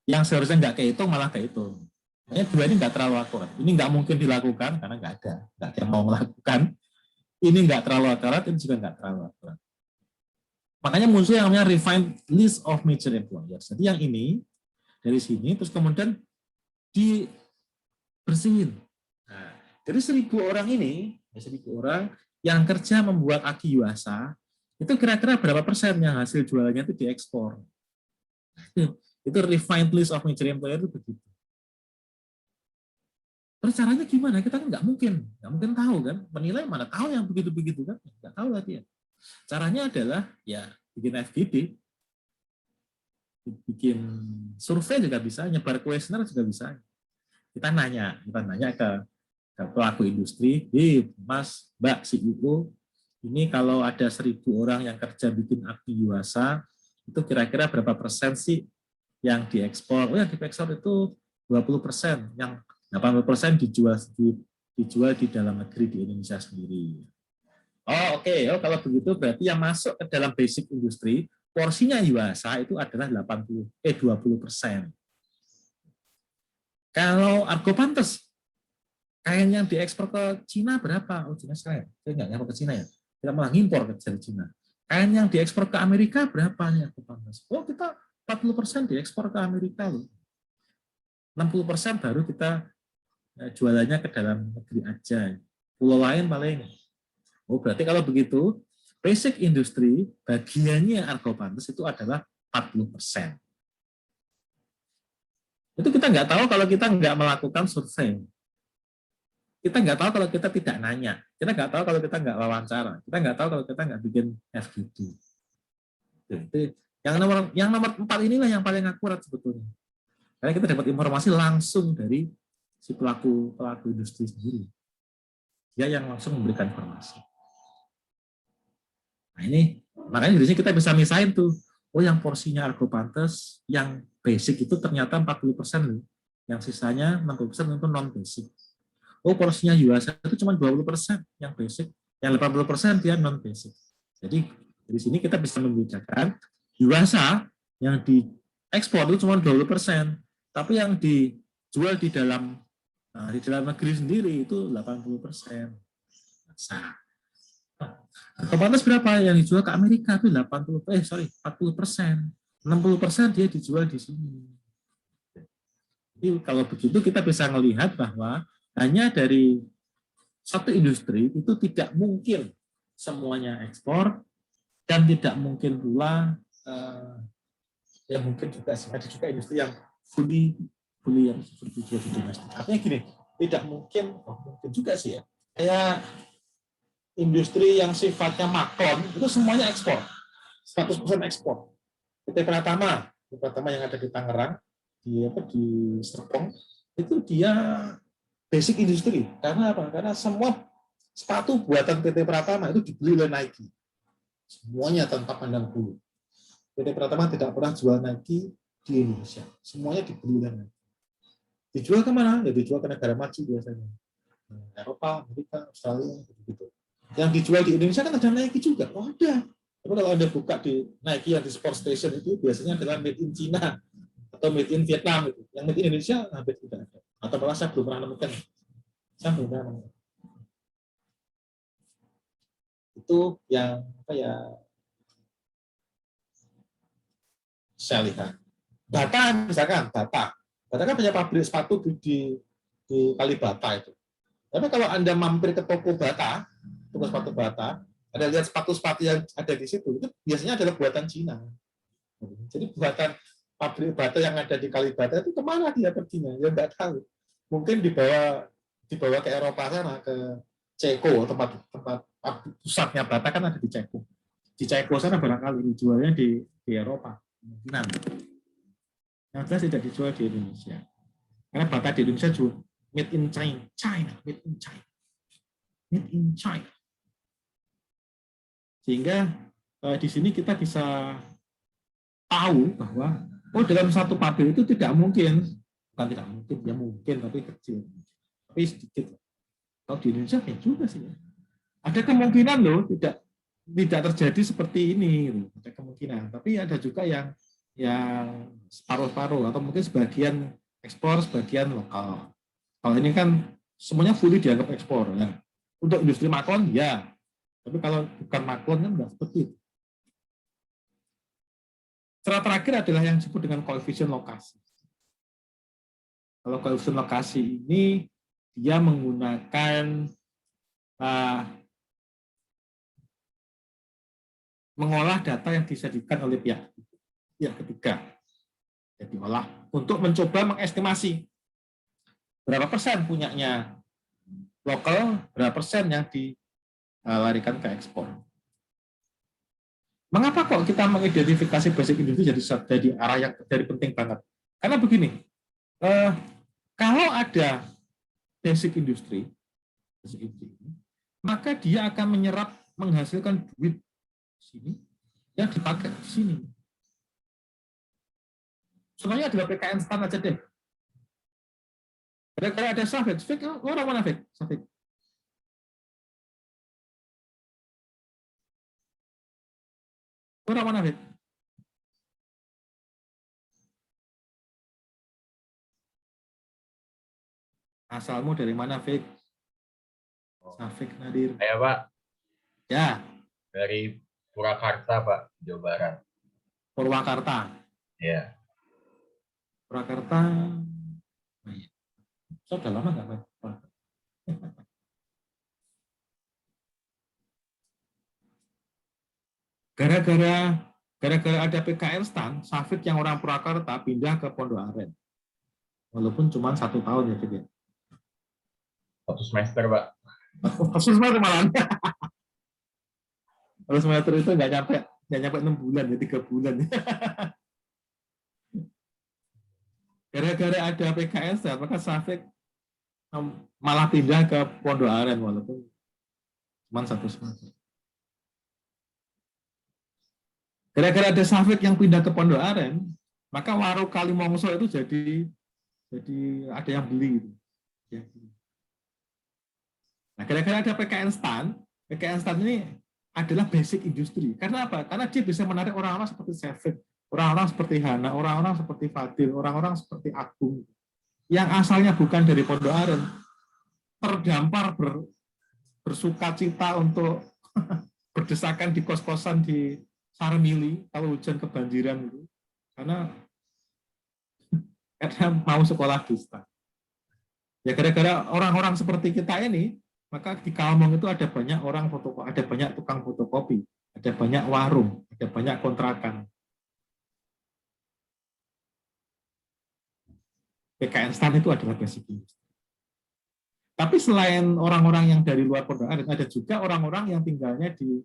Yang seharusnya nggak kehitung malah kehitung. Makanya dua ini nggak terlalu akurat. Ini nggak mungkin dilakukan karena nggak ada yang mau melakukan. Ini nggak terlalu akurat, ini juga nggak terlalu akurat. Makanya muncul yang namanya refined list of major employers. Jadi yang ini dari sini terus kemudian dibersihin. Nah, dari 1.000 orang ini, 1.000 orang yang kerja membuat aki Yuasa, itu kira-kira berapa persen yang hasil jualannya itu diekspor. Itu refined list of major employer itu begitu. Terus caranya gimana? Kita kan nggak mungkin tahu kan, menilai mana tahu yang begitu-begitu kan, nggak tahu lagi ya. Caranya adalah ya bikin FGD, bikin survei juga bisa, nyebar kuesioner juga bisa. Kita nanya ke pelaku industri, Mas, Mbak, CEO, ini kalau ada 1.000 orang yang kerja bikin aki Yuasa, itu kira-kira berapa persen sih yang diekspor? Oh, yang diekspor itu 20%, yang 80% dijual di dalam negeri di Indonesia sendiri. Oh, oke. Oh, kalau begitu berarti yang masuk ke dalam basic industri, porsinya Yuasa itu adalah 20%. Kalau Argo Pantes, kain yang diekspor ke Cina berapa? Oh, Cina saya nggak nyampe ke Cina ya. Kita malah ngimpor ke Cina. Kain yang diekspor ke Amerika berapa nih Argo Pantes? Oh, kita 40% diekspor ke Amerika loh. 60% baru kita jualannya ke dalam negeri aja. Pulau lain paling. Oh, berarti kalau begitu, basic industri bagiannya Argo Pantes itu adalah 40%. Itu kita nggak tahu kalau kita nggak melakukan survei. Kita nggak tahu kalau kita tidak nanya. Kita nggak tahu kalau kita nggak wawancara. Kita nggak tahu kalau kita nggak bikin FGD. Jadi, yang nomor 4 inilah yang paling akurat sebetulnya. Karena kita dapat informasi langsung dari si pelaku industri sendiri. Dia yang langsung memberikan informasi. Nah ini, makanya di sini kita bisa misahin tuh, oh yang porsinya Argo Pantes, yang basic itu ternyata 40% loh. Yang sisanya 60% itu non-basic. Oh porsinya Yuasa itu cuma 20% yang basic, yang 80% dia non-basic. Jadi dari sini kita bisa membedakan Yuasa yang diekspor itu cuma 20%, tapi yang dijual di dalam negeri sendiri itu 80%. Nah, Argo Pantes berapa yang dijual ke Amerika itu 40%. 60% dia dijual di sini. Jadi kalau begitu kita bisa melihat bahwa hanya dari satu industri itu tidak mungkin semuanya ekspor dan tidak mungkin pula ya mungkin juga ada juga industri yang fully yang dijual di domestik. Artinya gini, tidak mungkin juga sih ya. Kayak industri yang sifatnya maklon itu semuanya ekspor, 100% ekspor. PT Pratama yang ada di Tangerang, di Serpong, itu dia basic industri. Karena apa? Karena semua sepatu buatan PT Pratama itu dibeli oleh Nike. Semuanya tanpa pandang bulu. PT Pratama tidak pernah jual Nike di Indonesia. Semuanya dibeli oleh Nike. Dijual kemana? Ya dijual ke negara maju biasanya. Eropa, Amerika, Australia, gitu. Yang dijual di Indonesia kan ada Nike juga. Oh ada. Tapi kalau Anda buka di Nike yang di Sport Station itu biasanya adalah made in China atau made in Vietnam itu. Yang made in Indonesia hampir tidak ada. Atau malah saya belum pernah nemukan. Saya belum pernah nemukan. Itu yang apa ya? Saya lihat. Bata misalkan, Bata kan punya pabrik sepatu di Kalibata itu. Tapi kalau Anda mampir ke toko Bata, toko sepatu Bata, Anda lihat sepatu-sepatu yang ada di situ, itu biasanya adalah buatan Cina. Jadi buatan pabrik Bata yang ada di Kalibata itu kemana dia perginya? Ya nggak tahu. Mungkin dibawa ke Eropa sana, ke Ceko, tempat pusatnya Bata kan ada di Ceko. Di Ceko sana barangkali dijualnya di Eropa. Kemungkinan. Yang jelas tidak dijual di Indonesia. Karena Bata di Indonesia juga made in China, made in China, made in China. Sehingga di sini kita bisa tahu bahwa dalam satu pabrik itu tidak mungkin, bukan tidak mungkin, ya mungkin tapi kecil, tapi sedikit. Kalau di Indonesia ya juga sih. Ada kemungkinan loh tidak terjadi seperti ini, gitu. Ada kemungkinan. Tapi ada juga yang separuh-paruh atau mungkin sebagian ekspor, sebagian lokal. Kalau ini kan semuanya fully dianggap ekspor. Ya. Untuk industri maklon, ya. Tapi kalau bukan maklon kan enggak seperti itu. Cara terakhir adalah yang disebut dengan koefisien lokasi. Kalau koefisien lokasi ini, dia menggunakan mengolah data yang disajikan oleh pihak ketiga. Jadi olah untuk mencoba mengestimasi berapa persen punyanya lokal, berapa persen yang dilarikan ke ekspor. Mengapa kok kita mengidentifikasi basic industry jadi arah yang penting banget? Karena begini, kalau ada basic industry, maka dia akan menghasilkan duit di sini yang dipakai di sini. Semuanya adalah PKN STAN aja deh. Kalau ada Safik, orang mana Fik? Safik. Orang mana Fik? Asalmu dari mana Fik? Safik Nadir. Saya Pak, Ya, dari Purwakarta Pak, Jawa Barat. Purwakarta. Ya. Purwakarta. Oh, iya. Sudah lama nggak main? Gara-gara ada PKN STAN, Safik yang orang Purwakarta pindah ke Pondok Aren. Walaupun cuma 1 tahun ya, Fik. 1 semester Pak. 1 semester malah. 1 semester itu nggak nyampe 6 bulan, ya 3 bulan. Gara-gara ada PKN STAN, maka Safik malah pindah ke Pondok Aren walaupun cuma 1 semester. Gara-gara ada Safik yang pindah ke Pondok Aren, maka warung Kalimongso itu jadi ada yang beli. Nah, gara-gara ada PKN STAN ini adalah basic industri. Karena apa? Karena dia bisa menarik orang-orang seperti Safik, orang-orang seperti Hana, orang-orang seperti Fadil, orang-orang seperti Agung, yang asalnya bukan dari Pondok Aren, terdampar bersuka cita untuk berdesakan di kos-kosan di Sarmili kalau hujan kebanjiran itu, karena mau sekolah di STAN. Ya gara-gara orang-orang seperti kita ini, maka di Kalmong itu ada banyak orang fotokopi, ada banyak tukang fotokopi, ada banyak warung, ada banyak kontrakan. PKN STAN itu adalah basic industry. Tapi selain orang-orang yang dari luar Pondok Aren, ada juga orang-orang yang tinggalnya di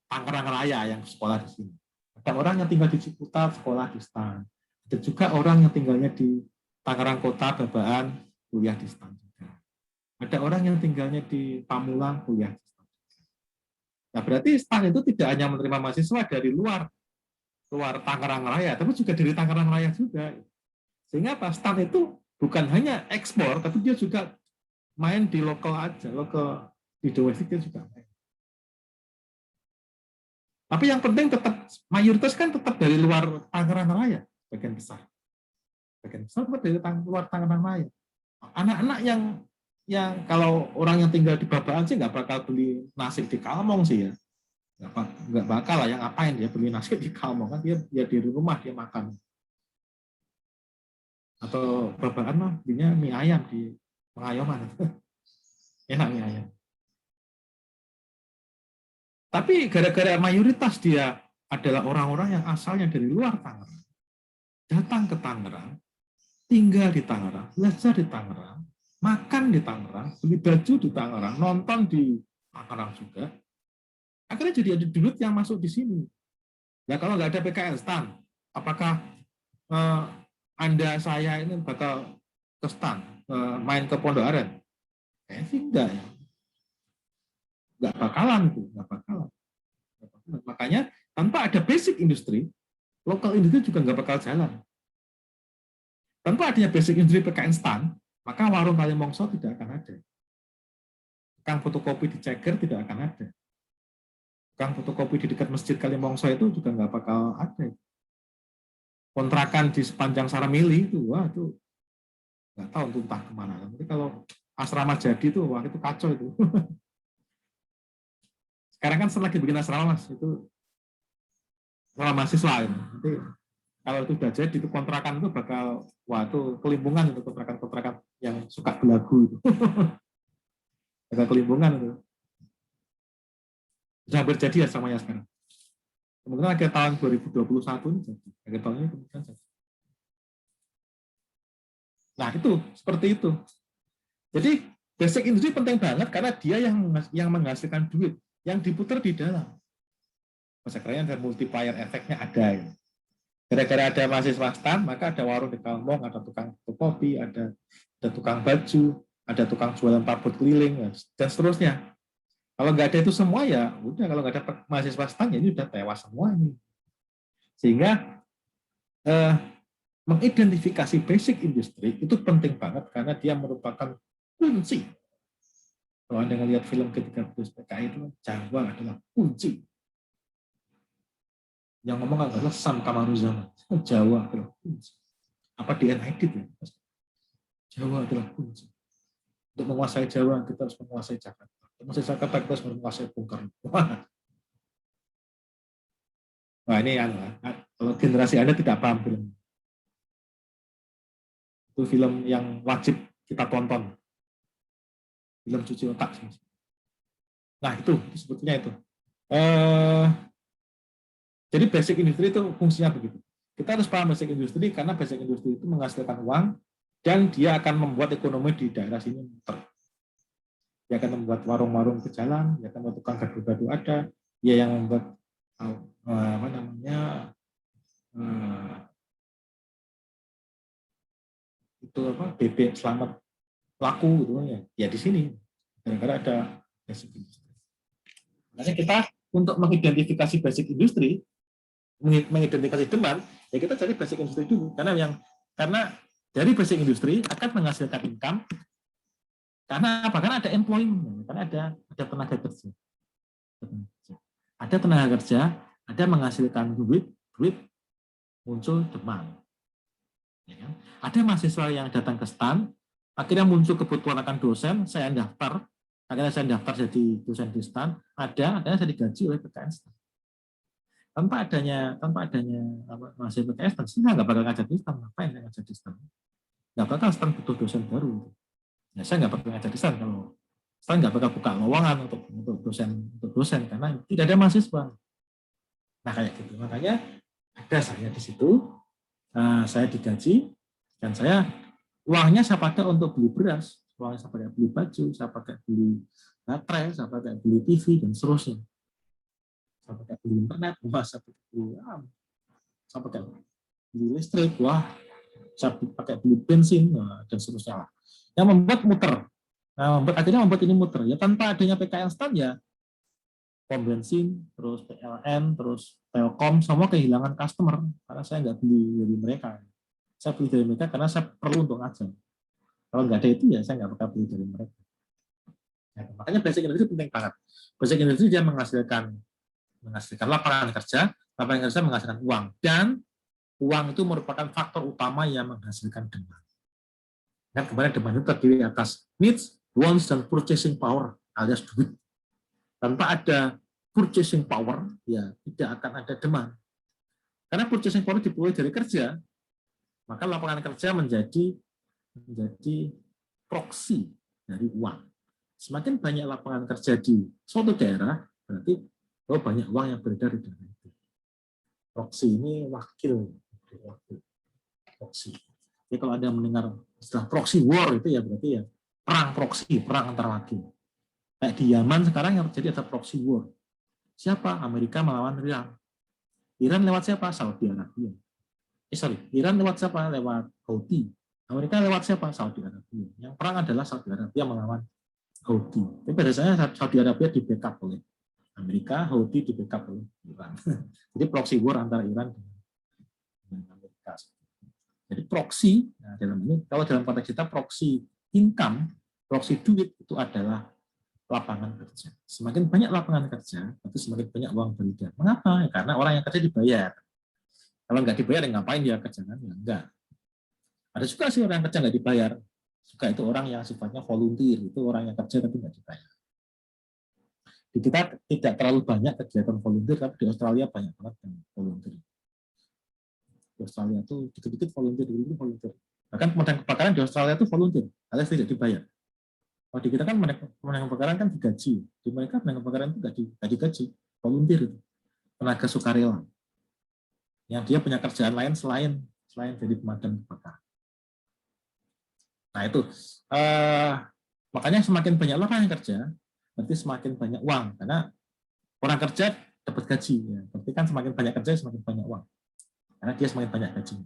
Tangerang Raya yang sekolah di sini. Ada orang yang tinggal di Ciputat sekolah di STAN. Ada juga orang yang tinggalnya di Tangerang Kota, Babaan, kuliah di STAN juga. Ada orang yang tinggalnya di Pamulang, kuliah di STAN. Nah, berarti STAN itu tidak hanya menerima mahasiswa dari luar Tangerang Raya, tapi juga dari Tangerang Raya juga. Sehingga apa? STAN itu bukan hanya ekspor, tapi dia juga main di lokal aja, lokal di domestik dia juga main. Tapi yang penting tetap mayoritas kan tetap dari luar Tangerang Raya, bagian besar. Sebagian besar dari luar Tangerang Raya. Anak-anak yang kalau orang yang tinggal di Babakan sih nggak bakal beli nasi di Kalmong sih ya. Nggak bakal lah, yang ngapain dia beli nasi di Kalmong, kan dia di rumah dia makan. Atau Babakan mah belinya mie ayam di Pengayoman. Enak mie ayam. Tapi gara-gara mayoritas dia adalah orang-orang yang asalnya dari luar Tangerang, datang ke Tangerang, tinggal di Tangerang, belajar di Tangerang, makan di Tangerang, beli baju di Tangerang, nonton di Tangerang juga, akhirnya jadi ada duit yang masuk di sini. Ya kalau nggak ada PKL STAN, apakah Anda saya ini bakal ke STAN, main ke Pondok Aren? Kayaknya sih enggak ya. Nggak bakalan itu, nggak bakalan. Makanya tanpa ada basic industri, lokal industri juga nggak bakal jalan. Tanpa adanya basic industri PKN STAN, maka warung Kalimongso tidak akan ada. Tukang fotokopi di Ceger tidak akan ada. Tukang fotokopi di dekat Masjid Kalimongso itu juga nggak bakal ada. Kontrakan di sepanjang Saramili itu, wah itu nggak tahu untuk entah kemana. Nanti kalau asrama jadi itu, wah itu kacau itu. Sekarang kan lagi bikin asrama mas, itu asrama mahasiswa ini. Nanti kalau itu sudah jadi, itu kontrakan itu bakal, wah itu kelimpungan itu, kontrakan-kontrakan yang suka belagu itu. Agak kelimpungan itu. Sudah hampir jadi asramanya sekarang. Kemungkinan akhir tahun 2021 ini jadi. Akhir tahun ini kemungkinan jadi. Nah itu, seperti itu. Jadi basic industri penting banget karena dia yang menghasilkan duit, yang diputar di dalam. Masa keren dan multiplier efeknya ada. Ya. Gara-gara ada mahasiswa STAN, maka ada warung di Kalmong, ada tukang kopi, ada tukang baju, ada tukang jualan parfum keliling, dan seterusnya. Kalau nggak ada itu semua ya, udah kalau nggak ada mahasiswa STAN, ya ini udah tewas semua ini. Sehingga mengidentifikasi basic industri itu penting banget karena dia merupakan kunci. Kalau Anda melihat film G13 PKI itu, Jawa adalah kunci. Yang ngomong adalah Sam Kamaruzzaman. Jawa adalah kunci. Apa DNA edit ya? Jawa adalah kunci. Untuk menguasai Jawa, kita harus menguasai Jakarta. Untuk menguasai Jakarta, kita harus menguasai Bung Karno. Wah ini kalau generasi Anda tidak paham film. Itu film yang wajib kita tonton. Film cuci otak. Nah itu sebetulnya itu. Jadi basic industri itu fungsinya begitu. Kita harus paham basic industri karena basic industri itu menghasilkan uang dan dia akan membuat ekonomi di daerah sini muter. Dia akan membuat warung-warung berjalan, dia akan membuat tukang gado-gado ada, dia yang membuat bebek selamat laku gitu ya di sini gara-gara ada basic industri. Makanya kita untuk mengidentifikasi basic industri, mengidentifikasi demand, ya kita cari basic industri dulu karena dari basic industri akan menghasilkan income. Karena apa? Karena ada employment, karena ada tenaga kerja. Ada tenaga kerja, ada menghasilkan duit muncul demand. Ya kan? Ada mahasiswa yang datang ke STAN, akhirnya muncul kebutuhan akan dosen, saya daftar, akhirnya saya daftar jadi dosen di STAN, akhirnya saya digaji oleh PKN STAN. Tanpa adanya mahasiswa PKN STAN, saya nggak bakal ngajar di STAN, ngapain saya ngajar di STAN? Nggak bakal STAN butuh dosen baru. Ya, saya nggak bakal ngajar di STAN kalau STAN nggak bakal buka lowongan untuk dosen karena tidak ada mahasiswa. Nah kayak gitu, makanya ada saya di situ, saya digaji dan uangnya saya pakai untuk beli beras, uangnya saya pakai beli baju, saya pakai beli baterai, saya pakai beli TV dan seterusnya. Saya pakai beli internet, saya pakai beli listrik, saya pakai beli bensin dan seterusnya. Yang membuat muter, akhirnya membuat ini muter. Ya tanpa adanya PKN STAN ya pom bensin, terus PLN, terus Telkom, semua kehilangan customer karena saya nggak beli dari mereka. Saya beli dari mereka karena saya perlu untuk ngajar. Kalau nggak ada itu ya saya nggak bakal beli dari mereka. Ya, makanya basic industry penting banget. Basic industry dia menghasilkan lapangan kerja menghasilkan uang dan uang itu merupakan faktor utama yang menghasilkan demand. Dan kemarin demand itu terdiri atas needs, wants, dan purchasing power alias duit. Tanpa ada purchasing power, ya tidak akan ada demand. Karena purchasing power diperoleh dari kerja, maka lapangan kerja menjadi proksi dari uang. Semakin banyak lapangan kerja di suatu daerah, berarti banyak uang yang beredar di daerah itu. Proksi ini wakil. Proksi. Jadi kalau Anda mendengar istilah proxy war itu ya berarti ya perang proksi, perang antar wakil. Kayak di Yaman sekarang yang terjadi ada proxy war. Siapa? Amerika melawan Iran. Iran lewat siapa? Saudi Arabia. Iran lewat siapa? Lewat Houthi. Amerika lewat siapa? Saudi Arabia. Yang perang adalah Saudi Arabia melawan Houthi. Tapi biasanya Saudi Arabia di backup oleh Amerika, Houthi di backup oleh Iran. Jadi proxy war antara Iran dan Amerika. Jadi proxy, nah dalam ini, kalau dalam konteks kita proxy income, proxy duit itu adalah lapangan kerja. Semakin banyak lapangan kerja, berarti semakin banyak uang beredar. Mengapa? Ya, karena orang yang kerja dibayar. Kalau nggak dibayar, ya ngapain dia kerja? Ya, enggak. Ada juga sih orang yang kerja nggak dibayar. Juga itu orang yang sifatnya volunteer, itu orang yang kerja tapi nggak dibayar. Di kita tidak terlalu banyak kegiatan volunteer, tapi di Australia banyak banget yang volunteer. Di Australia tuh dikit-dikit volunteer, dikit-dikit volunteer. Bahkan pemadam kebakaran di Australia itu volunteer, alias tidak dibayar. Kalau di kita kan pemadam kebakaran kan digaji, di mereka pemadam kebakaran itu nggak digaji, volunteer itu, tenaga sukarela. Yang dia punya kerjaan lain selain jadi pemadam kebakaran. Nah itu, makanya semakin banyak lapangan kerja, berarti semakin banyak uang, karena orang kerja dapat gaji, ya. Berarti kan semakin banyak kerja semakin banyak uang, karena dia semakin banyak gaji.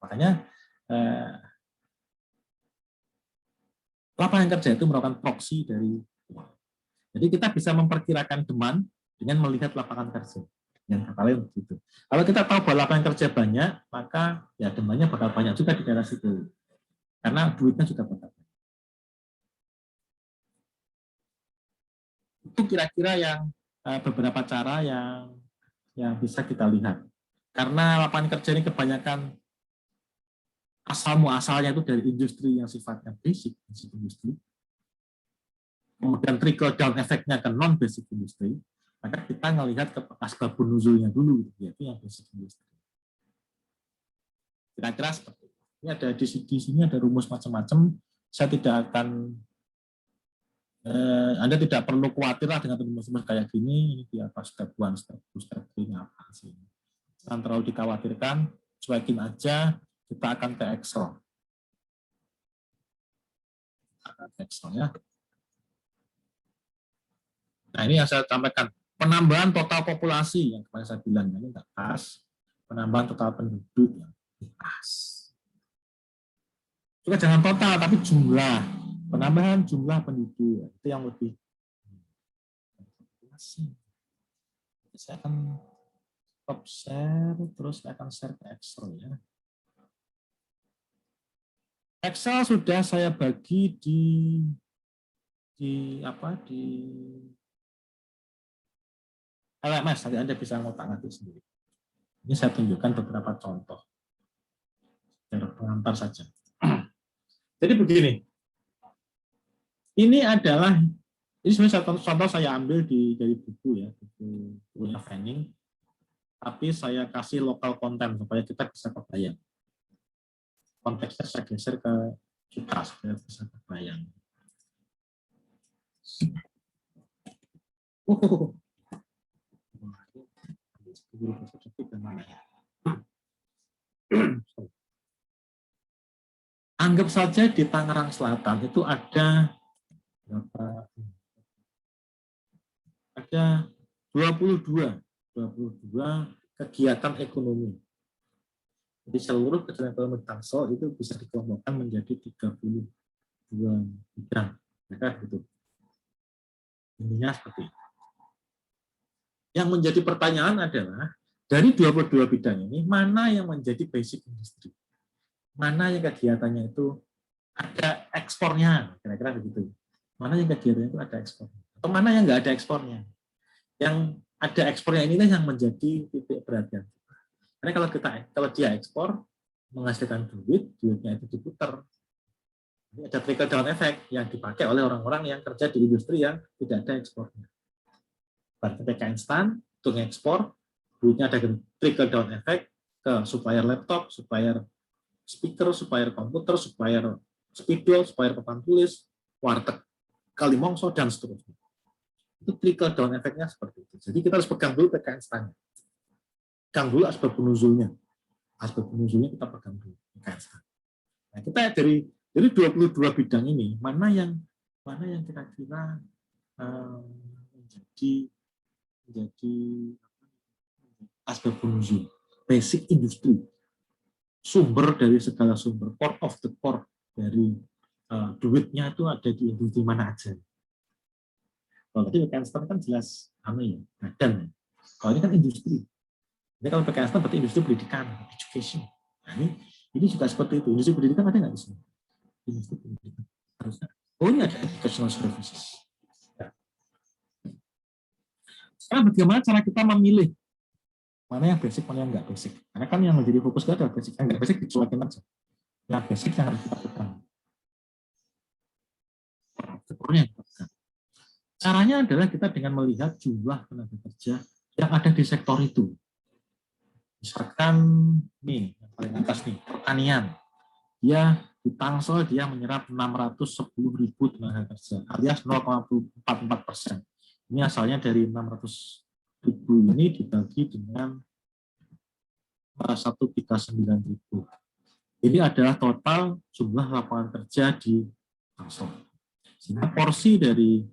Makanya lapangan kerja itu merupakan proksi dari uang. Jadi kita bisa memperkirakan demand dengan melihat lapangan kerja. Yang kalian begitu. Kalau kita tahu bahwa lapangan kerja banyak, maka ya demandnya bakal banyak juga di daerah situ. Karena duitnya juga bakal banyak. Itu kira-kira yang beberapa cara yang bisa kita lihat. Karena lapangan kerja ini kebanyakan asal-muasalnya itu dari industri yang sifatnya basic industri, kemudian trickle down efeknya ke non-basic industri, maka kita melihat ke asbabun nuzulnya dulu, yaitu yang basic industri. Kira-kira seperti itu. Ini ada di sini ada rumus macam-macam. Saya tidak akan, Anda tidak perlu khawatir lah dengan rumus-rumus kayak gini. Ini dia apa step 1, step 2, step 3 apa sih? Jangan terlalu dikhawatirkan, cuekin aja. Kita akan ke Excel. Excel ya. Nah ini yang saya sampaikan. Penambahan total populasi yang kemarin saya bilang ini nggak pas. Penambahan total penduduk yang pas. Juga jangan total tapi jumlah. Penambahan jumlah penduduk itu yang lebih. Saya akan stop share terus saya akan share ke Excel ya. Excel sudah saya bagi di LMS, nanti Anda bisa ngotak-ngatik sendiri. Ini saya tunjukkan beberapa contoh. Secara pengantar saja. Jadi begini. Ini sebenarnya contoh saya ambil dari buku ya, bukunya Fanning. Tapi saya kasih lokal konten supaya kita bisa kebayang. Konteksnya saya geser ke kita supaya bisa kebayang. Anggap saja di Tangerang Selatan itu ada 22 kegiatan ekonomi. Jadi seluruh kegiatan ekonomi Tangsel itu bisa dikelompokkan menjadi 32 bidang. Maka gitu. Intinya seperti itu. Yang menjadi pertanyaan adalah dari 22 bidang ini mana yang menjadi basic industry? Mana yang kegiatannya itu ada ekspornya, kira-kira begitu. Mana yang kegiatannya itu ada ekspornya? Atau mana yang nggak ada ekspornya? Yang ada ekspornya ini yang menjadi titik perhatian. Karena kalau dia ekspor menghasilkan duit, duitnya itu diputar. Ini ada trickle down effect yang dipakai oleh orang-orang yang kerja di industri yang tidak ada ekspornya. Pada PK instan untuk ekspor, duitnya ada trickle down effect ke supplier laptop, supplier speaker, supplier komputer, supplier spidol, supplier papan tulis, warteg, kalimongso, dan seterusnya. Itu trickle down effect-nya seperti itu. Jadi kita harus pegang dulu PK instannya. Pegang dulu asbab nuzulnya. Asbab nuzulnya kita pegang dulu PK instan. Nah, kita dari 22 bidang ini, mana yang kira-kira menjadi asbab nuzul, basic industri, sumber dari segala sumber, core of the core dari duitnya itu ada di industri mana aja. Kalau tadi PK instan kan jelas badan ya. Kalau ini kan industri. Ini kalau PK instan berarti industri pendidikan, education. Nah, ini juga seperti itu. Industri pendidikan ada nggak di sini? Industri pendidikan harusnya. Oh, ini ada educational services. Ya. Sekarang bagaimana cara kita memilih mana yang basic, mana yang nggak basic? Karena kan yang menjadi fokus kita adalah basic, yang nggak basic dicuekin aja. Yang basic yang harus kita pegang. Caranya adalah kita dengan melihat jumlah tenaga kerja yang ada di sektor itu. Misalkan nih, yang paling atas nih, pertanian. Dia di Tangsel dia menyerap 610.000 tenaga kerja, alias 0,44%. Ini asalnya dari 600.000 ini dibagi dengan 139.000. Ini adalah total jumlah lapangan kerja di Tangsel. Sehingga porsi dari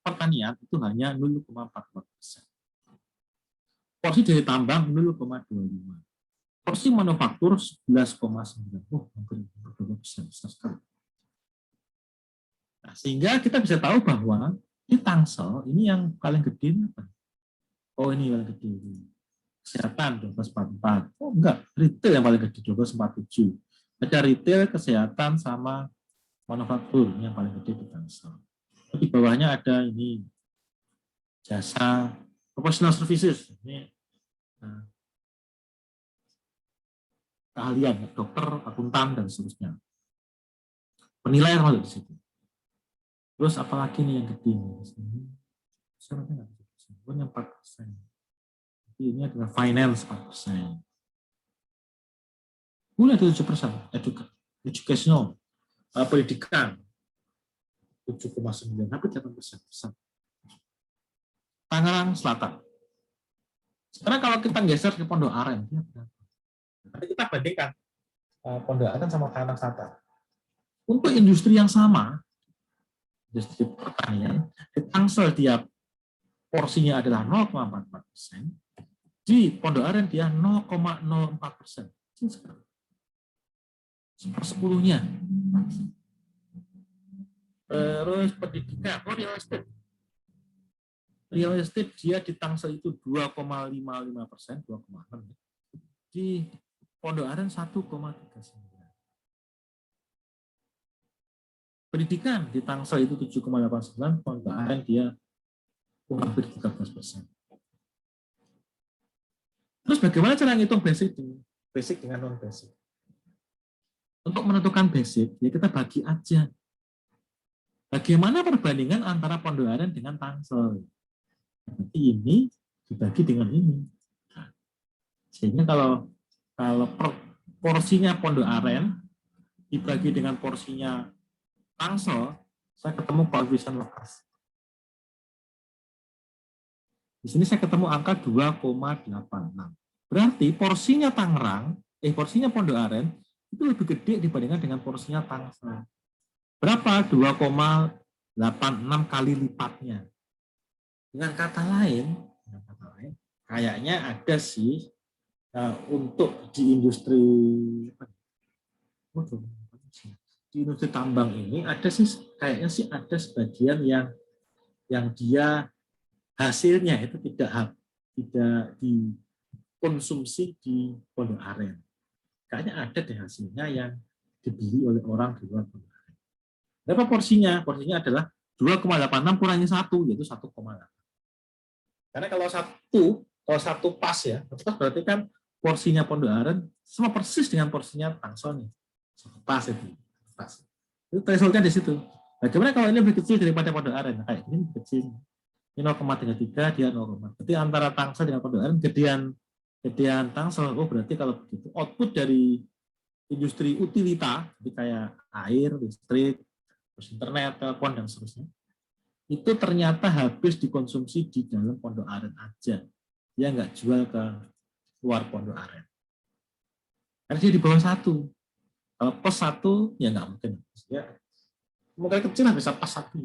pertanian itu hanya 0,44%. Porsi dari tambang 0,25. Porsi manufaktur 11,9. Oh, hampir 2%, besar sekali. Nah, sehingga kita bisa tahu bahwa di Tangsel ini yang paling gede apa? Oh, ini yang paling gede. Kesehatan 12,44. Oh, enggak, retail yang paling gede 12,47. Ada retail, kesehatan, sama manufaktur yang paling gede di Tangsel. Di bawahnya ada ini jasa professional services. Ini keahlian, dokter, akuntan, dan seterusnya. Penilaian masuk di situ. Terus apalagi nih yang gede di sini? Yang 4%. Jadi ini adalah finance 4%. Mulai dari 7%. Educational, pendidikan 7,9, hampir 8%. Tangerang Selatan. Sekarang kalau kita geser ke Pondok Aren, nanti kita bandingkan Pondok Aren sama Tangerang Selatan. Untuk industri yang sama, industri pertanian, di Tangsel dia porsinya adalah 0,44%, di Pondok Aren dia 0,04%. Sepersepuluhnya. Terus pendidikan, real estate. Real estate dia di Tangsel itu 2,55%, 2,6%. Di Pondok Aren 1,39%. Pendidikan di Tangsel itu 7,89%, Pondok Aren dia hampir 13%. Terus bagaimana cara ngitung basic dengan non basic? Untuk menentukan basic, ya kita bagi aja. Bagaimana perbandingan antara Pondok Aren dengan Tangsel? Nanti ini dibagi dengan ini. Sehingga kalau porsinya Pondok Aren dibagi dengan porsinya Tangsel, saya ketemu koefisien lekas. Di sini saya ketemu angka 2,86. Berarti porsinya porsinya Pondok Aren itu lebih gede dibandingkan dengan porsinya Tangsel. Berapa? 2,86 kali lipatnya. Dengan kata lain, kayaknya ada sih untuk di industri tambang ini kayaknya sih ada sebagian yang dia hasilnya itu tidak dikonsumsi di Pondok Aren. Kayaknya ada deh hasilnya yang dibeli oleh orang di luar Pondok Aren. Berapa porsinya? Porsinya adalah 2,86 kurangi 1, yaitu 1,8. Karena kalau satu pas ya, satu pas berarti kan porsinya Pondok Aren sama persis dengan porsinya Tangsel nih. Satu pas itu. Pas. Itu thresholdnya di situ. Bagaimana kalau ini lebih kecil daripada Pondok Aren? Nah, kayak ini lebih kecil. Ini 0,33, dia 0. Berarti antara Tangsel dengan Pondok Aren gedean Tangsel. Oh, berarti kalau begitu output dari industri utilita, seperti kayak air, listrik, terus internet, telepon, dan seterusnya, itu ternyata habis dikonsumsi di dalam Pondok Aren aja. Dia nggak jual ke luar Pondok Aren. Karena dia di bawah 1. Kalau plus 1, ya nggak mungkin. Ya, mungkin kecil lah bisa pas 1.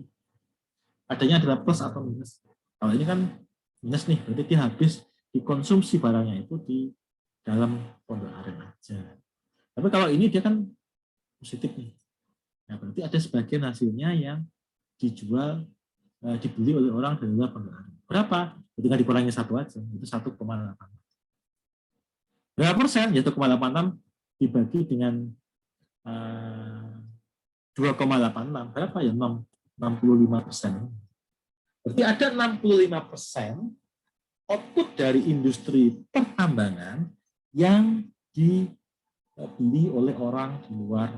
Adanya adalah plus atau minus. Kalau ini kan minus nih, berarti dia habis dikonsumsi barangnya itu di dalam Pondok Aren aja. Tapi kalau ini dia kan positif nih. Nah, berarti ada sebagian hasilnya yang dijual, dibeli oleh orang dari luar Pondok Aren. Berapa? Ketika dikurangi 1 aja, itu 1,8. Berapa persen? Ya 1,86 dibagi dengan 2,86. Berapa ya? 65%. Berarti ada 65% output dari industri pertambangan yang dibeli oleh orang di luar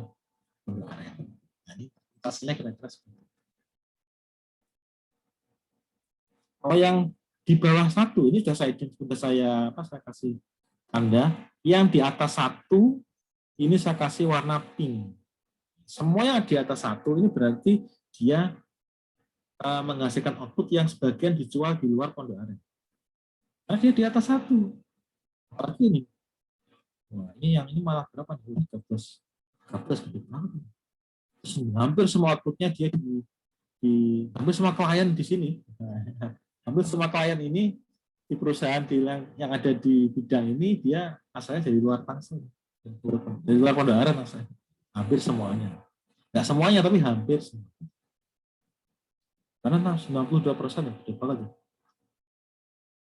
Pondok Aren. Jadi hasilnya kira-kira seperti itu. Kalau yang di bawah 1 ini sudah saya kasih tanda. Yang di atas 1 ini saya kasih warna pink. Semua yang di atas 1 ini berarti dia menghasilkan output yang sebagian dijual di luar Pondok Aren. Nah, dia di atas 1. Apalagi ini. Wah, ini malah berapa nih? 13 gede banget. Hampir semua outputnya dia di hampir semua klien di sini. Hampir semua klien ini di perusahaan yang ada di bidang ini dia asalnya dari luar Tangsel, dari luar Pondok Aren asalnya. Hampir semuanya. Nggak semuanya tapi hampir semua. Karena 92% ya, gede banget ya.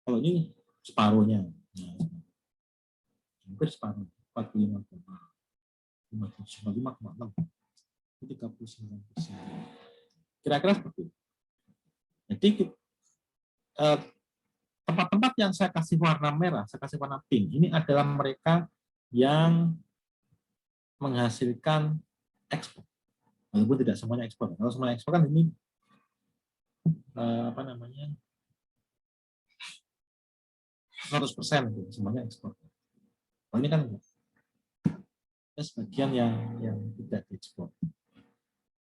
Kalau ini separuhnya. Hampir separuh, 45,6. 39%. Kira-kira seperti itu. Jadi tempat-tempat yang saya kasih warna merah, saya kasih warna pink, ini adalah mereka yang menghasilkan ekspor. Walaupun tidak semuanya ekspor. Kalau semuanya ekspor kan ini 100% gitu, semuanya ekspor. Kalau ini kan ada sebagian yang tidak diekspor,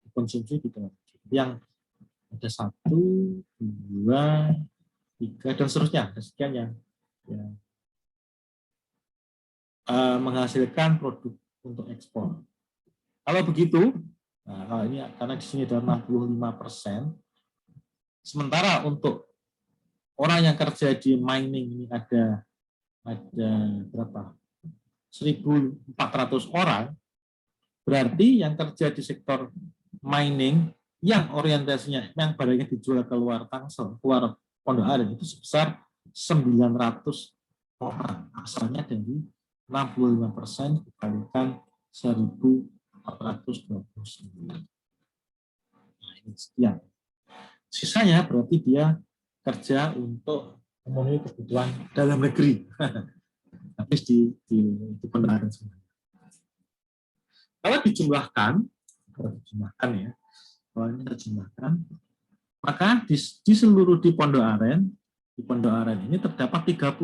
konsumsi di dalam negeri. Yang ada 1, 2, 3 dan seterusnya, ada sekian yang menghasilkan produk untuk ekspor. Kalau begitu, nah kalau ini karena di sini ada 65%, sementara untuk orang yang kerja di mining ini ada berapa? 1.400 orang, berarti yang kerja di sektor mining yang orientasinya, yang barangnya dijual ke luar Tangsel, keluar Pondok Aren itu sebesar 900 orang, asalnya dari 65% dikalikan 1.429. Nah, ini sekian. Sisanya berarti dia kerja untuk memenuhi kebutuhan dalam negeri. Habis di Pondok Aren semuanya. Kalau dijumlahkan ya, kalau ini dijumlahkan, maka di seluruh di Pondok Aren ini terdapat 30.000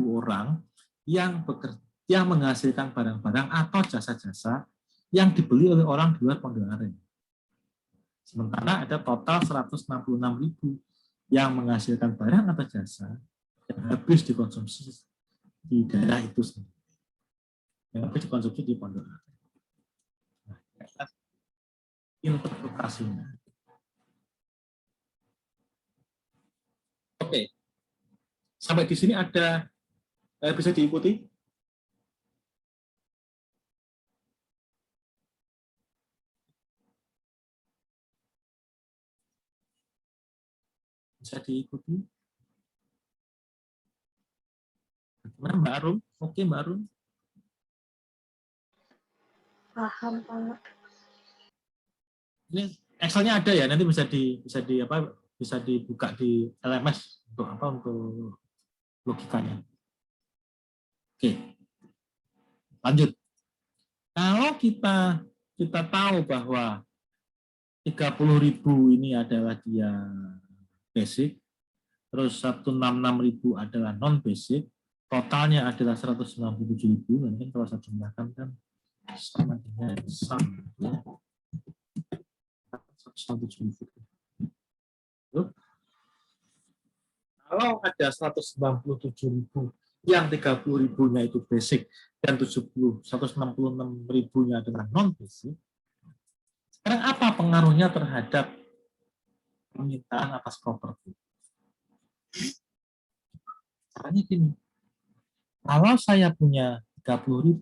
orang yang bekerja menghasilkan barang-barang atau jasa-jasa yang dibeli oleh orang di luar Pondok Aren. Sementara ada total 166.000 yang menghasilkan barang atau jasa yang habis dikonsumsi di daerah itu sendiri, yang habis dikonsumsi di Pondok Aren. Nah, interpretasinya. Oke, sampai di sini ada bisa diikuti? Bisa diikuti? Bagaimana Mbak Arum? Oke Mbak Arum? Paham, Pak. Ini Excel-nya ada ya, nanti bisa di bisa dibuka di LMS untuk apa, untuk logikanya. Oke, lanjut. Kalau kita tahu bahwa 30.000 ini adalah dia basic, terus 166.000 adalah non basic, totalnya adalah 197.000. Nanti kalau saya jumlahkan kan sama dengan ya. 197.000. Kalau ada 197.000 yang 30.000-nya itu basic dan 166.000-nya adalah non basic, sekarang apa pengaruhnya terhadap permintaan atas properti? Caranya gini, kalau saya punya 30.000,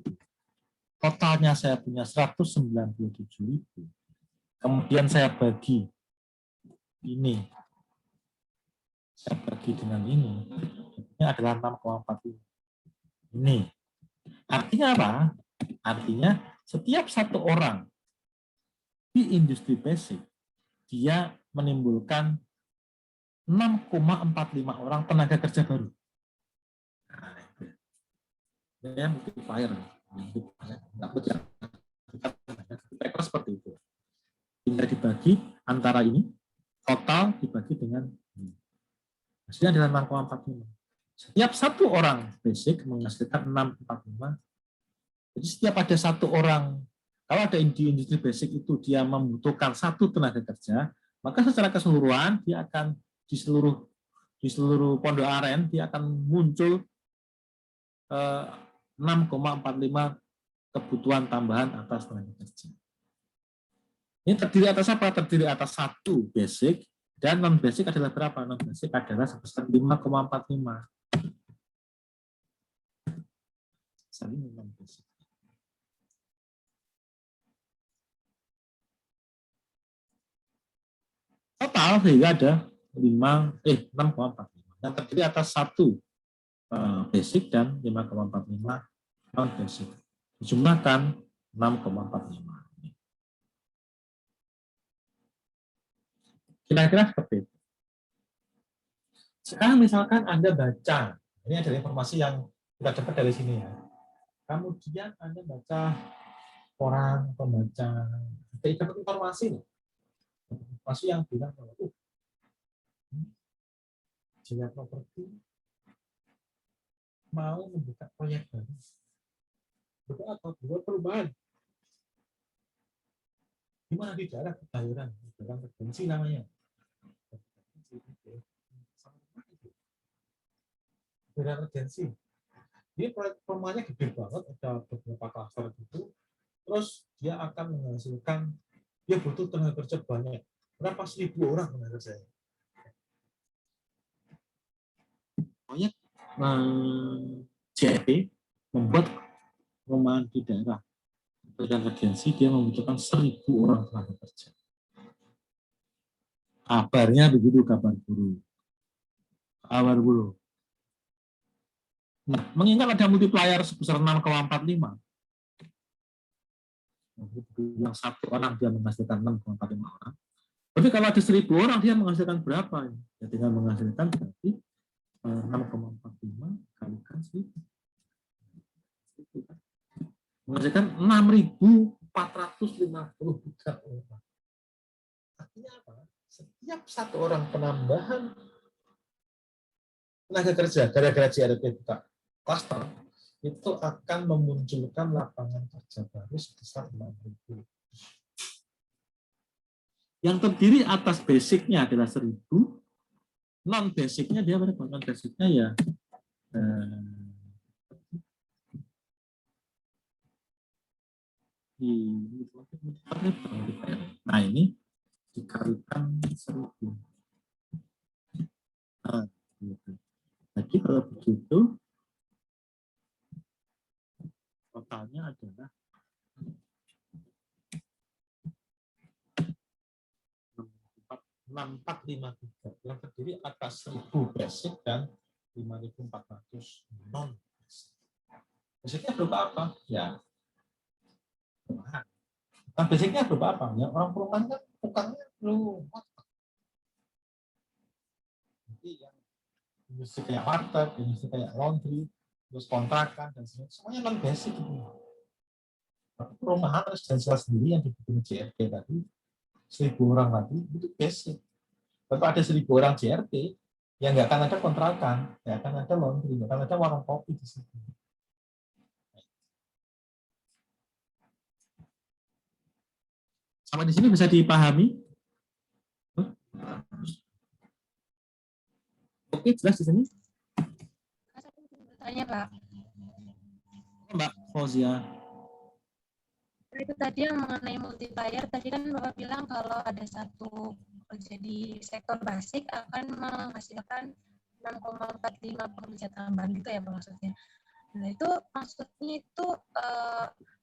totalnya saya punya 197.000, kemudian saya bagi ini, saya bagi dengan ini adalah 6,45. Ini artinya apa? Artinya setiap satu orang di industri basic, dia menimbulkan 6,45 orang tenaga kerja baru. Ya, multiplier. Multiplier seperti itu. Tinggal dibagi antara ini, total dibagi dengan ini. Hasilnya adalah 6,45. Setiap satu orang basic menghasilkan 6,45. Jadi setiap ada satu orang, kalau ada di industri basic itu dia membutuhkan satu tenaga kerja, maka secara keseluruhan dia akan di seluruh pondok aren dia akan muncul 6,45 kebutuhan tambahan atas tenaga kerja. Ini terdiri atas apa? Terdiri atas satu basic dan non basic adalah berapa? Non basic adalah sebesar 5,45. Saling non basic. Total sehingga ada 6,45 yang terdiri atas satu basic dan 5,45 non basic. Dijumlahkan 6,45. Kira-kira seperti itu. Sekarang misalkan Anda baca, ini ada informasi yang kita dapat dari sini ya. Kemudian Anda baca koran, pembaca, dapat informasi nih. Informasi yang bilang bahwa Jaya Properti mau membuka proyek baru. Bukan apa? Buat perubahan. Di mana di daerah Kebayoran, daerah Regensi namanya. Daerah Regensi. Ini proyek perumahannya gede banget, ada beberapa klaster gitu. Terus dia akan menghasilkan, dia butuh tenaga kerja banyak. Berapa 1.000 orang tenaga kerja? Proyek JIP membuat perumahan di daerah Regensi, dia membutuhkan 1.000 orang tenaga kerja. Kabarnya begitu, kabar burung. Kabar burung. Nah, mengingat ada multiplier sebesar 6,45. Yang satu orang dia menghasilkan 6,45 orang. Tapi kalau ada 1.000 orang dia menghasilkan berapa? Ya tinggal menghasilkan berarti 6,45 kalikan 1.000. Menghasilkan 6.453 orang. Artinya apa? Setiap satu orang penambahan tenaga kerja gara-gara JRP buka klaster itu akan memunculkan lapangan kerja baru sebesar 6.000. Yang terdiri atas basicnya adalah 1.000, non basicnya dia berapa? Non basicnya ya nah ini dikalikan 1.000. Nah, gitu. Jadi kalau begitu totalnya adalah 6.453 yang terdiri atas 1.000 basic dan 5.400 non basic. Basicnya berupa apa? Ya, perumahan. Nah, basicnya berupa apa? Ya, orang perumahan kan tukangnya lu industri kayak warteg, industri kayak laundry, terus kontrakan dan sebagainya, semuanya non basic itu. Perumahan residensial sendiri yang dibikin JRT tadi 1.000 orang tadi itu basic. Kalau ada 1.000 orang JRT, ya nggak akan ada kontrakan, nggak akan ada laundry, nggak akan ada warung kopi di situ. Sampai di sini bisa dipahami? Oke, jelas di sini? Bertanya, Pak. Mbak Fauzia. Itu tadi yang mengenai multiplier, tadi kan Bapak bilang kalau ada satu pekerja di sektor basic akan menghasilkan 6,45 pekerja tambahan gitu ya Pak maksudnya. Nah itu maksudnya itu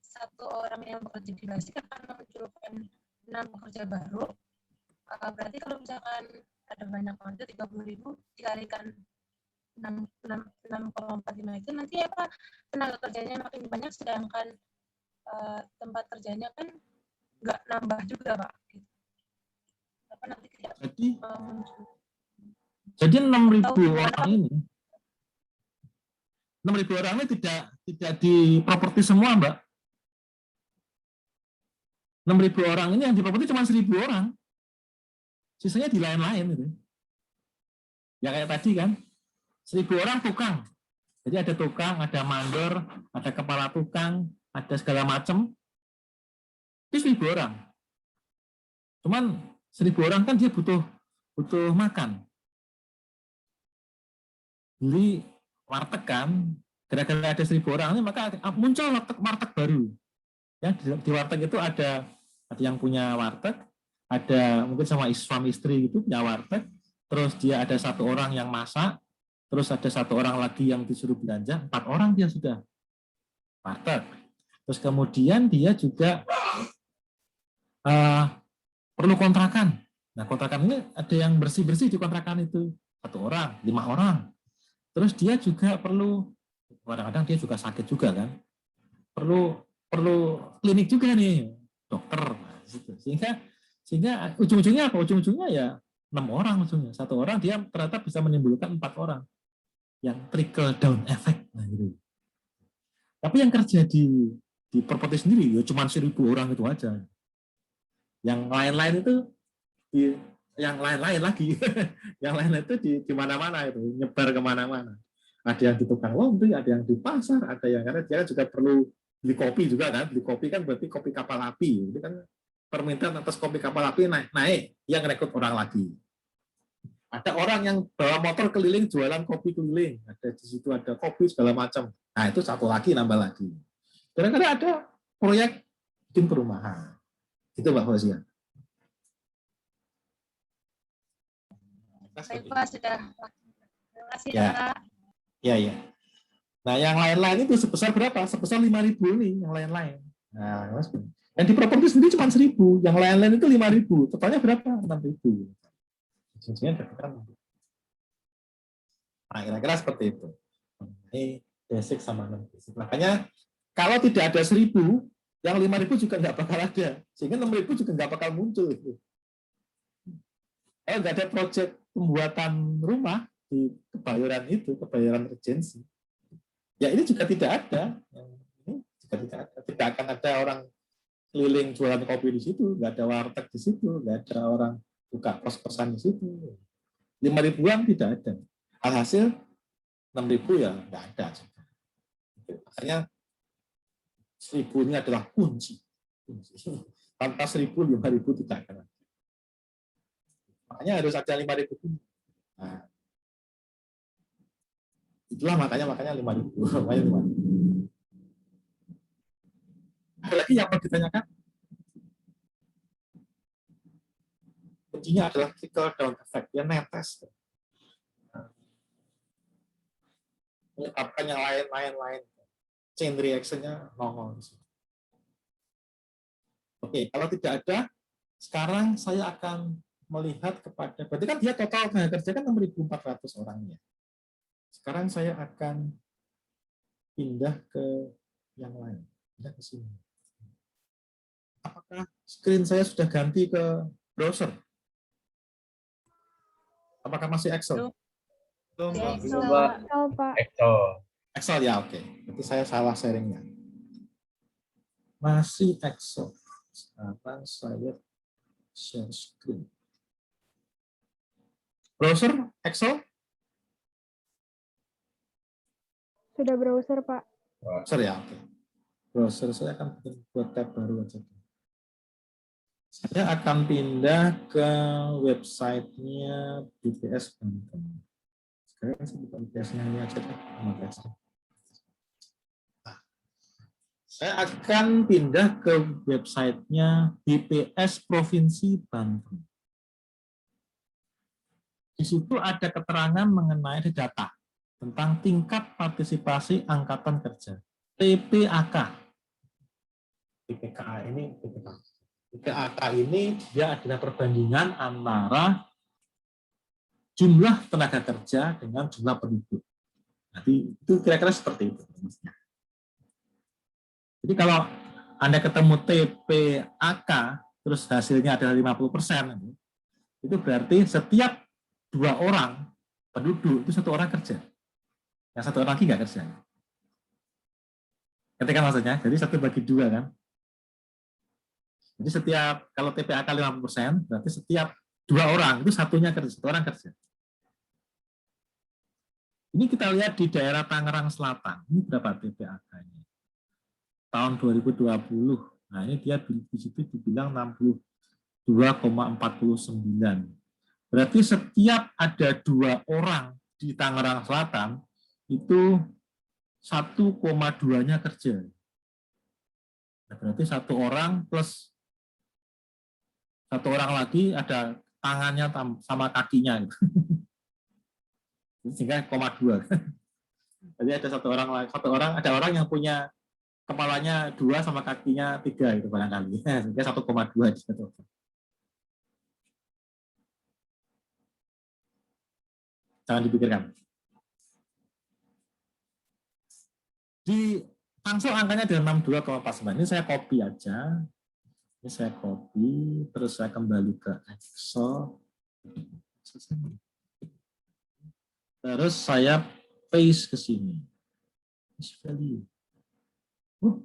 satu orang yang bekerja di basic akan memunculkan 6 pekerja baru. Berarti kalau misalkan ada banyak pekerja 30.000 dikalikan 6,45 itu nanti apa tenaga kerjanya makin banyak sedangkan tempat kerjanya kan nggak nambah juga Pak. Apa nanti tidak muncul. Jadi 6.000 orang ini 6.000 orang ini tidak di properti semua, Mbak. 6.000 orang ini yang di properti cuma 1.000 orang. Sisanya di lain-lain itu. Ya kayak tadi kan, 1.000 orang tukang. Jadi ada tukang, ada mandor, ada kepala tukang, ada segala macam. Itu 1.000 orang. Cuman 1.000 orang kan dia butuh makan. Beli warteg kan, gara-gara ada 1.000 orang ini maka muncul warteg baru. Ya, di warteg itu ada yang punya warteg, ada mungkin sama suami istri gitu punya warteg, terus dia ada satu orang yang masak, terus ada satu orang lagi yang disuruh belanja, 4 orang dia sudah warteg. Terus kemudian dia juga perlu kontrakan. Nah kontrakan ini ada yang bersih-bersih di kontrakan itu 1 orang, 5 orang. Terus dia juga perlu, kadang-kadang dia juga sakit juga kan, perlu klinik juga nih, dokter. Sehingga ujung-ujungnya apa? Ujung-ujungnya ya 6 orang ujungnya. 1 orang dia ternyata bisa menimbulkan 4 orang. Yang trickle down effect. Nah, gitu. Tapi yang kerja di properti sendiri ya cuma 1.000 orang itu aja. Yang lain-lain itu yang lain-lain lagi. Yang lain itu di mana-mana itu, nyebar kemana-mana. Ada yang di tukang laundry, ada yang di pasar, ada yang karena dia juga perlu beli kopi juga kan. Beli kopi kan berarti kopi kapal api. Itu kan permintaan atas kopi kapal api naik yang rekrut orang lagi. Ada orang yang bawa motor keliling jualan kopi keliling. Ada di situ ada kopi segala macam. Nah, itu satu lagi nambah lagi. Kadang-kadang ada proyek bikin perumahan. Itu Mbak Fauzia. Baik Pak, sudah. Terima kasih Ya. Pak. Ya. Nah, yang lain-lain itu sebesar berapa? Sebesar 5.000 nih, yang lain-lain. Nah, yang di properti sendiri cuma 1.000, yang lain-lain itu 5.000. Totalnya berapa? 6.000. Nah, kira-kira seperti itu. Ini basic sama non basic. Makanya kalau tidak ada 1.000, yang 5.000 juga nggak bakal ada. Sehingga 6.000 juga nggak bakal muncul. Kalau nggak ada proyek pembuatan rumah di kebayoran regency, ya ini juga tidak ada. Ini juga tidak ada. Tidak akan ada orang keliling jualan kopi di situ, nggak ada warteg di situ, nggak ada orang buka kos-kosan di situ. 5.000-an tidak ada. Alhasil 6.000 ya nggak ada. Makanya 1.000 ini adalah kunci. Tanpa 1.000, 5.000 tidak akan ada. Makanya harus ada 5.000. Nah, itulah makanya 5.000. Ada lagi yang mau ditanyakan? Kuncinya adalah trickle down effect, ya netes. Menyebabkan yang lain. Chain reaction-nya nongol. Oke, kalau tidak ada, sekarang saya akan melihat kepada, berarti kan dia total tenaga kerja kan 6.400 orangnya. Sekarang saya akan pindah ke yang lain, pindah ke sini. Apakah screen saya sudah ganti ke browser? Apakah masih Excel? Belum, Ya, Pak. Excel. Pak. Excel, Pak. Excel. Excel ya, oke. Itu saya salah sharingnya. Masih Excel. Sekarang saya share screen. Browser Excel? Sudah browser, Pak. Browser ya, oke. Browser saya akan bikin buat tab baru aja. Saya akan pindah ke websitenya BPS Banten. Sekarang saya buka BPS-nya ini aja deh. Nah, saya akan pindah ke websitenya BPS Provinsi Banten. Di situ ada keterangan mengenai data tentang tingkat partisipasi angkatan kerja. TPAK. TPKA ini TPAK ini dia adalah perbandingan antara jumlah tenaga kerja dengan jumlah penduduk. Jadi itu kira-kira seperti itu. Jadi kalau Anda ketemu TPAK terus hasilnya adalah 50%, itu berarti setiap 2 orang penduduk itu 1 orang kerja. Yang 1 orang lagi nggak kerja. Ketika maksudnya, jadi 1 bagi 2 kan. Jadi setiap, kalau TPAK 50%, berarti setiap 2 orang, itu 1-nya kerja, 1 orang kerja. Ini kita lihat di daerah Tangerang Selatan, ini berapa TPAK-nya? Tahun 2020, nah ini dia di situ dibilang 62,49. Berarti setiap ada 2 orang di Tangerang Selatan, itu 1,2-nya kerja. Nah, berarti 1 orang plus 1 orang lagi ada tangannya sama kakinya. Gitu. Sehingga 0,2. Jadi ada 1 orang lagi, 1 orang, ada orang yang punya kepalanya 2 sama kakinya 3 itu barangkali. Sehingga 1,2 di situ. Jangan dipikirkan. Di Tangsel angkanya ada 62,49. Ini saya copy aja. Ini saya copy, terus saya kembali ke Excel. Terus saya paste ke sini. Value. 9%.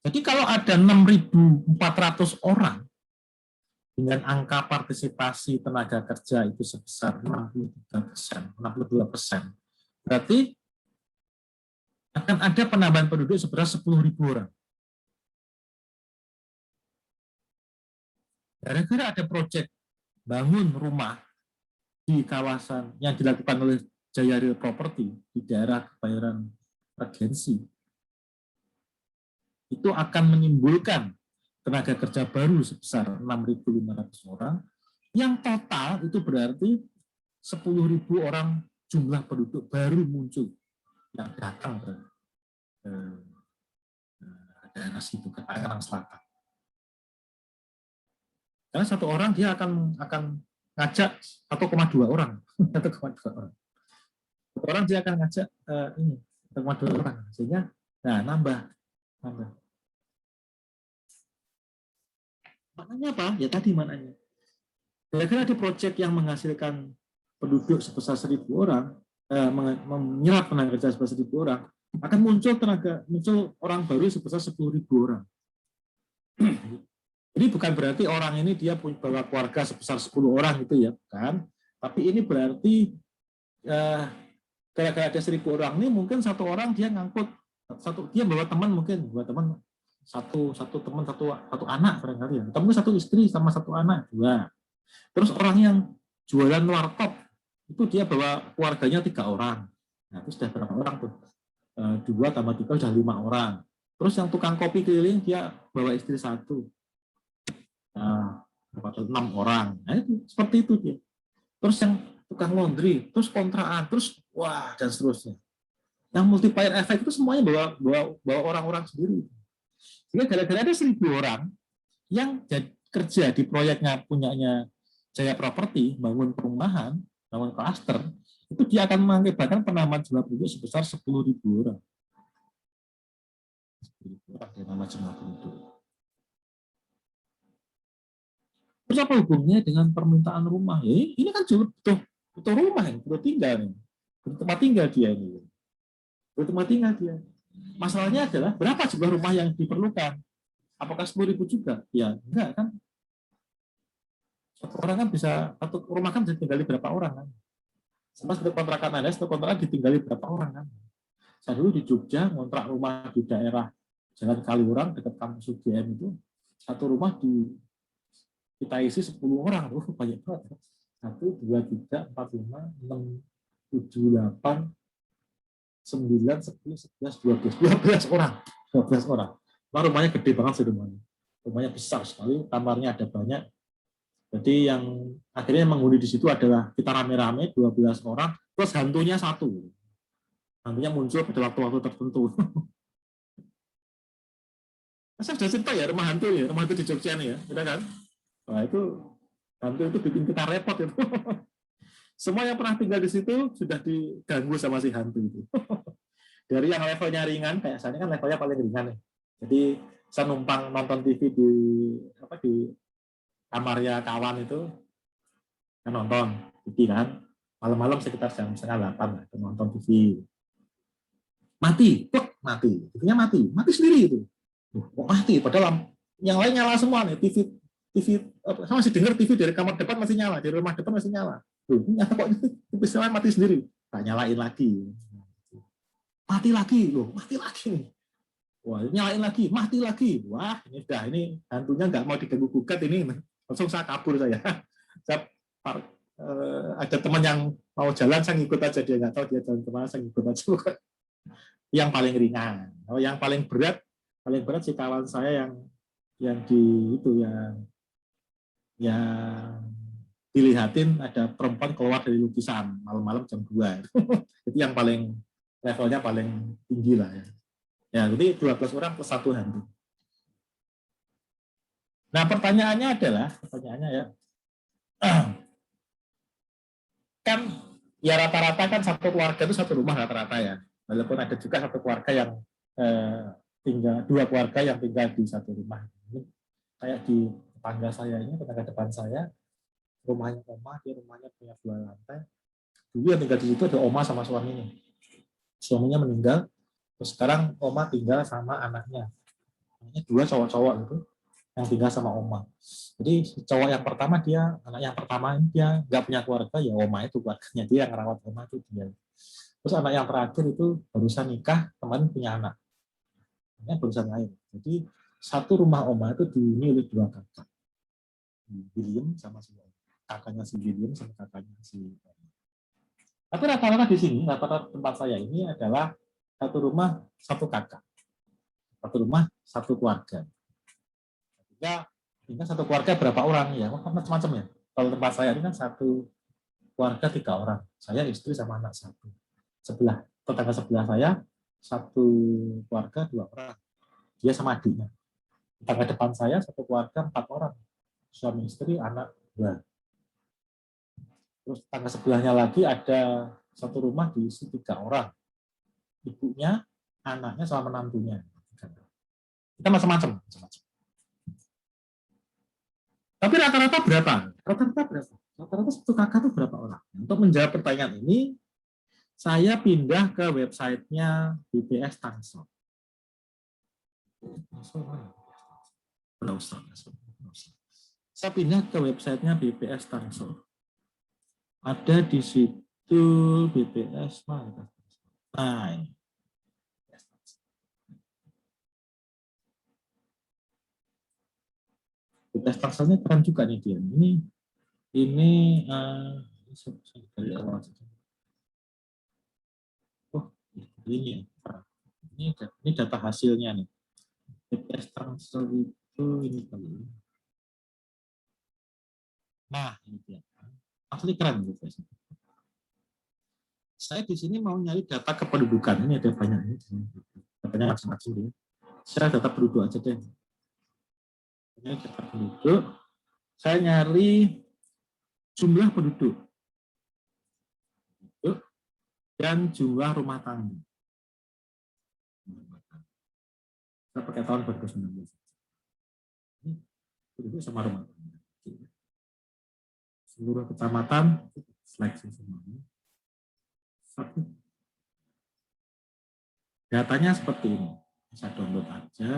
Jadi kalau ada 6.400 orang dengan angka partisipasi tenaga kerja itu sebesar 62%, berarti akan ada penambahan penduduk sebesar 10.000 orang. Gara-gara ada proyek bangun rumah di kawasan yang dilakukan oleh Jaya Real Property di daerah Kebayoran Regensi, itu akan menimbulkan tenaga kerja baru sebesar 6.500 orang, yang total itu berarti 10.000 orang jumlah penduduk baru muncul yang datang ke daerah situ, ke Tangerang Selatan. Karena 1 orang dia akan ngajak 1,2 orang, 1,2 orang. 1 orang dia akan ngajak ini 1,2 orang, sehingga nambah. Maknanya apa? Ya tadi maknanya. Gara-gara ada proyek yang menghasilkan penduduk sebesar 1.000 orang, menyerap tenaga kerja sebesar 1.000 orang, akan muncul orang baru sebesar 10.000 orang. Ini bukan berarti orang ini dia punya bawa keluarga sebesar 10 orang gitu ya, kan? Tapi ini berarti gara-gara ada 1.000 orang ini mungkin 1 orang dia ngangkut dia bawa teman, mungkin bawa teman satu anak barangkali ya, atau mungkin 1 istri sama 1 anak 2. Terus orang yang jualan warkop itu dia bawa keluarganya 3 orang. Nah itu sudah berapa orang tuh? 2 tambah 3 sudah 5 orang. Terus yang tukang kopi keliling dia bawa istri 1. Nah, 6 orang. Nah itu seperti itu dia. Terus yang tukang laundry, terus kontraan, terus wah dan seterusnya. Yang multiplier efek itu semuanya bawa orang-orang sendiri. Sehingga gara-gara ada 1.000 orang yang kerja di proyeknya punyanya Jaya Property, bangun perumahan, bangun klaster, itu dia akan mengakibatkan penambahan jumlah penduduk sebesar 10.000 orang. Ada nama jumlah penduduk. Terus apa hubungannya dengan permintaan rumah? Ya, ini kan butuh rumah, butuh tinggal, butuh tempat tinggal dia ini. Butuh tempat tinggal dia. Masalahnya adalah berapa jumlah rumah yang diperlukan? Apakah 10.000 juga? Ya enggak kan? Satu orang kan bisa, satu rumah kan bisa tinggali berapa orang kan? Sama seperti kontrakan Anda, satu kontrakan ditinggali berapa orang kan? Saya dulu di Jogja ngontrak rumah di daerah Jalan Kaliurang dekat kampus UGM itu, satu rumah kita isi 10 orang, banyak banget. 1, 2, 3, 4, 5, 6, 7, 8, 9, 10, 11, 12 orang. 12 orang. Nah, rumahnya gede banget sih rumahnya. Rumahnya besar sekali, kamarnya ada banyak. Jadi yang akhirnya menghuni di situ adalah kita rame-rame 12 orang, plus hantunya 1. Hantunya muncul pada waktu-waktu tertentu. Saya sudah cerita ya rumah hantu di Jogja nih ya, benar kan? Nah itu hantu itu bikin kita repot itu. Semua yang pernah tinggal di situ sudah diganggu sama si hantu itu. Dari yang levelnya ringan, kayak saya kan levelnya paling ringan nih. Jadi saya numpang nonton TV di kamarnya kawan itu, kan nonton TV kan, malam-malam sekitar jam 7:30 lah, nonton TV. Mati, TV-nya mati sendiri itu. Kok mati? Padahal yang lain nyala semua nih, TV saya masih dengar TV dari kamar depan masih nyala, dari rumah depan masih nyala. Nyala kok TV lain mati sendiri. Tak nyalain lagi. Mati lagi. Wah, nyalain lagi, mati lagi. Wah, ini hantunya nggak mau diganggu-gugat ini. Langsung saya kabur saya. Ada teman yang mau jalan, saya ngikut aja, dia nggak tahu dia jalan kemana, saya ngikut aja. Yang paling ringan. Yang paling berat si kawan saya yang dilihatin ada perempuan keluar dari lukisan malam-malam jam 2. Itu yang paling levelnya paling tinggi lah ya. Ya, jadi 12 orang plus 1 hantu. Nah, pertanyaannya ya, kan ya rata-rata kan satu keluarga itu satu rumah rata-rata ya. Walaupun ada juga satu keluarga yang tinggal, 2 keluarga yang tinggal di satu rumah. Ini kayak di tetangga saya ini, tetangga depan saya, rumahnya oma, dia rumahnya punya 2 lantai. Dulu yang tinggal di situ ada oma sama suaminya. Suaminya meninggal, terus sekarang oma tinggal sama anaknya. Anaknya 2 cowok-cowok gitu, yang tinggal sama oma. Jadi cowok yang pertama anak yang pertama ini dia nggak punya keluarga, ya oma itu keluarganya, dia yang merawat oma itu dia. Terus anak yang terakhir itu barusan nikah, teman punya anak. Barusan lahir. Jadi satu rumah oma itu dihuni oleh 2 kakak. William sama si kakaknya si William sama kakaknya si oma. Tapi rata-rata di sini, rata-rata tempat saya ini adalah satu rumah satu kakak. Satu rumah satu keluarga. Tinggal satu keluarga berapa orang ya? Macam-macam ya. Kalau tempat saya ini kan satu keluarga 3 orang. Saya istri sama anak 1. Tetangga sebelah saya satu keluarga 2 orang. Dia sama adiknya. Tetangga depan saya satu keluarga 4 orang. Suami istri, anak 2. Terus tetangga sebelahnya lagi ada satu rumah diisi 3 orang. Ibunya, anaknya sama menantunya. Kita macam-macam. Tapi rata-rata berapa? Rata-rata satu kakak itu berapa orang? Untuk menjawab pertanyaan ini, saya pindah ke websitenya BPS Tangsel. Saya pindah ke websitenya BPS Tangsel. Ada di situ BPS mana? Nah, BPS Tangselnya keren juga nih dia. Ini dari awal saja. Ini data hasilnya nih. BPS Tangsel itu ini kali. Nah, ini dia. Asli keren BPS. Saya di sini mau nyari data kependudukan. Ini ada banyak ini. Datanya macam-macam dia. Saya data penduduk aja deh. Ini data penduduk. Saya nyari jumlah penduduk dan jumlah rumah tangga. Saya pakai tahun 2019. Ini penduduk sama rumah tangga. Seluruh kecamatan seleksi semuanya. Satu. Datanya seperti ini. Bisa download aja.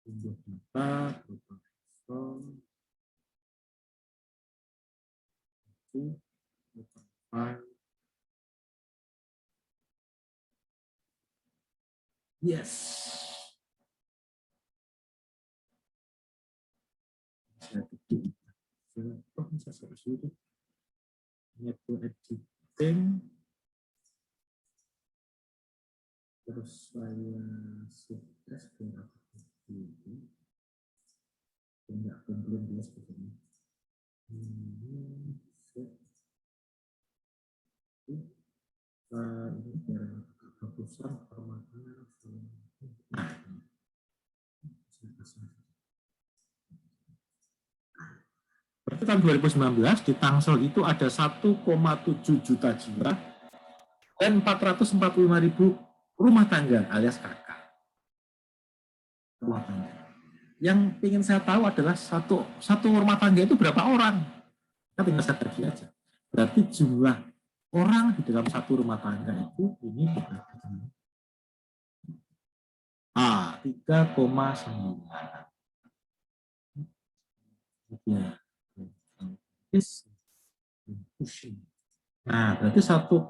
Unduh data, berubah Excel. Yes. Saya ketik. Oh, bisa seperti itu. Itu editing. Terus saya sukses biar ini. Enggak belum dia seperti ini. Ini biar bagusan formatnya. Nah, berarti tahun 2019 di Tangsel itu ada 1,7 juta jiwa dan 445.000 rumah tangga alias KK. Rumah tangga. Yang ingin saya tahu adalah satu rumah tangga itu berapa orang? Kita tinggal saya bagi aja. Berarti jumlah orang di dalam satu rumah tangga itu ini berapa? 3,9. Ya. Nah, berarti satu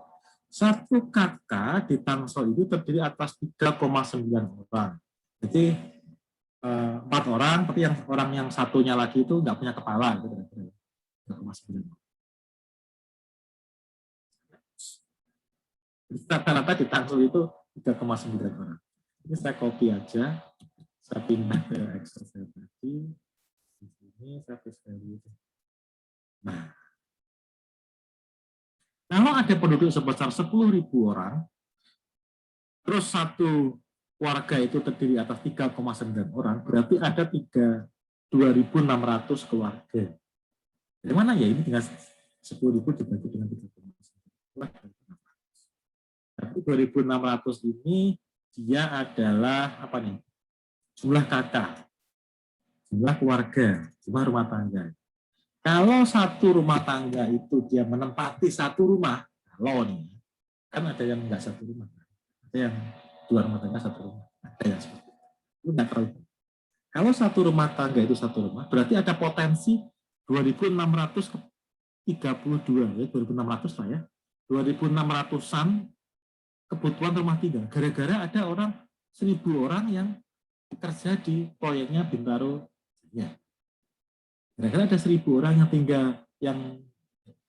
KK di Tangsel itu terdiri atas 3,9 orang. Jadi 4 orang, tapi orang yang satunya lagi itu nggak punya kepala. Gitu, 3,9. Rata-rata di Tangsel itu 3,9 orang. Ini saya copy aja, saya pindah ke Excel saya tadi. Di sini saya paste value. Nah, kalau ada penduduk sebesar 10.000 orang, terus satu warga itu terdiri atas 3,9 orang, berarti ada 2.600 keluarga. Dari mana ya ini dengan 10.000 dibagi dengan 3,9? Berarti 2.600 ini dia adalah apa nih? Jumlah kakak, jumlah keluarga, jumlah rumah tangga. Kalau satu rumah tangga itu dia menempati satu rumah, kalau nih, kan ada yang enggak satu rumah, ada yang 2 rumah tangga satu rumah, ada yang seperti itu. Itu enggak terlalu. Kalau satu rumah tangga itu satu rumah, berarti ada potensi 2.632, ya 2.600 lah ya, 2.600-an kebutuhan rumah tangga. Gara-gara ada orang 1.000 orang yang kerja di proyeknya Bintaro. Ya. Gara-gara ada 1.000 orang yang tinggal,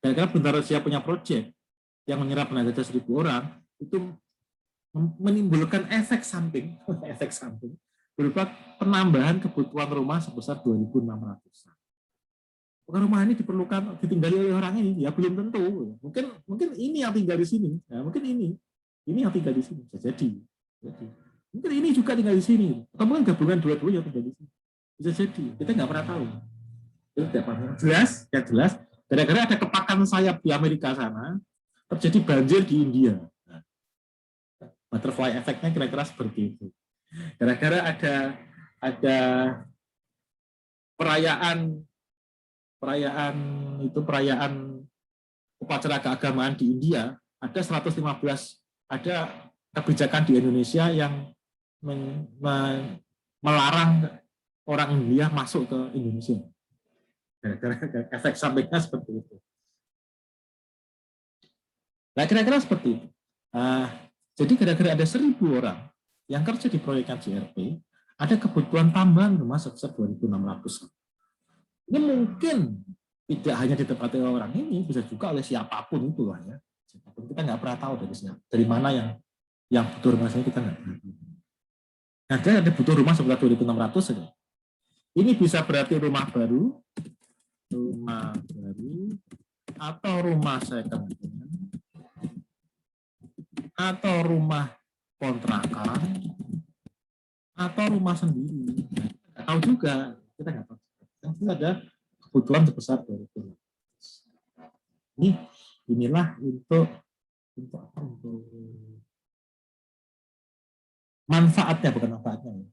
gara-gara Bintaro Jaya punya proyek yang menyerap tenaga kerja 1.000 orang, itu menimbulkan efek samping berupa penambahan kebutuhan rumah sebesar 2.600. Apakah rumah ini ditinggali oleh orang ini? Ya belum tentu. Mungkin ini yang tinggal di sini. Ya, mungkin ini yang tinggal di sini. Bisa jadi. Mungkin ini juga tinggal di sini. Atau mungkin gabungan dua-duanya tinggal di sini. Bisa jadi. Kita nggak pernah tahu. Jelas. Gara-gara ada kepakan sayap di Amerika sana, terjadi banjir di India. Nah, butterfly effect-nya kira-kira seperti itu. Gara-gara ada perayaan upacara keagamaan di India, ada 115, ada kebijakan di Indonesia yang melarang orang India masuk ke Indonesia. Gara-gara efek sampingnya seperti itu. Nah, kira-kira seperti itu. Jadi gara-gara ada 1.000 orang yang kerja di proyeknya JRP, ada kebutuhan tambahan rumah sebesar 2.600. Ini mungkin tidak hanya ditempati oleh orang ini, bisa juga oleh siapapun itu lah ya. Siapapun, kita nggak pernah tahu dari mana yang butuh rumah saya, kita nggak pernah tahu. Nah, ada butuh rumah sebesar 2.600 saja. Ini bisa berarti rumah baru, atau rumah second hand, atau rumah kontrakan, atau rumah sendiri. Nggak tahu juga, kita nggak tahu. Yang ada kebutuhan sebesar 2.600. Inilah untuk manfaatnya, bukan manfaatnya.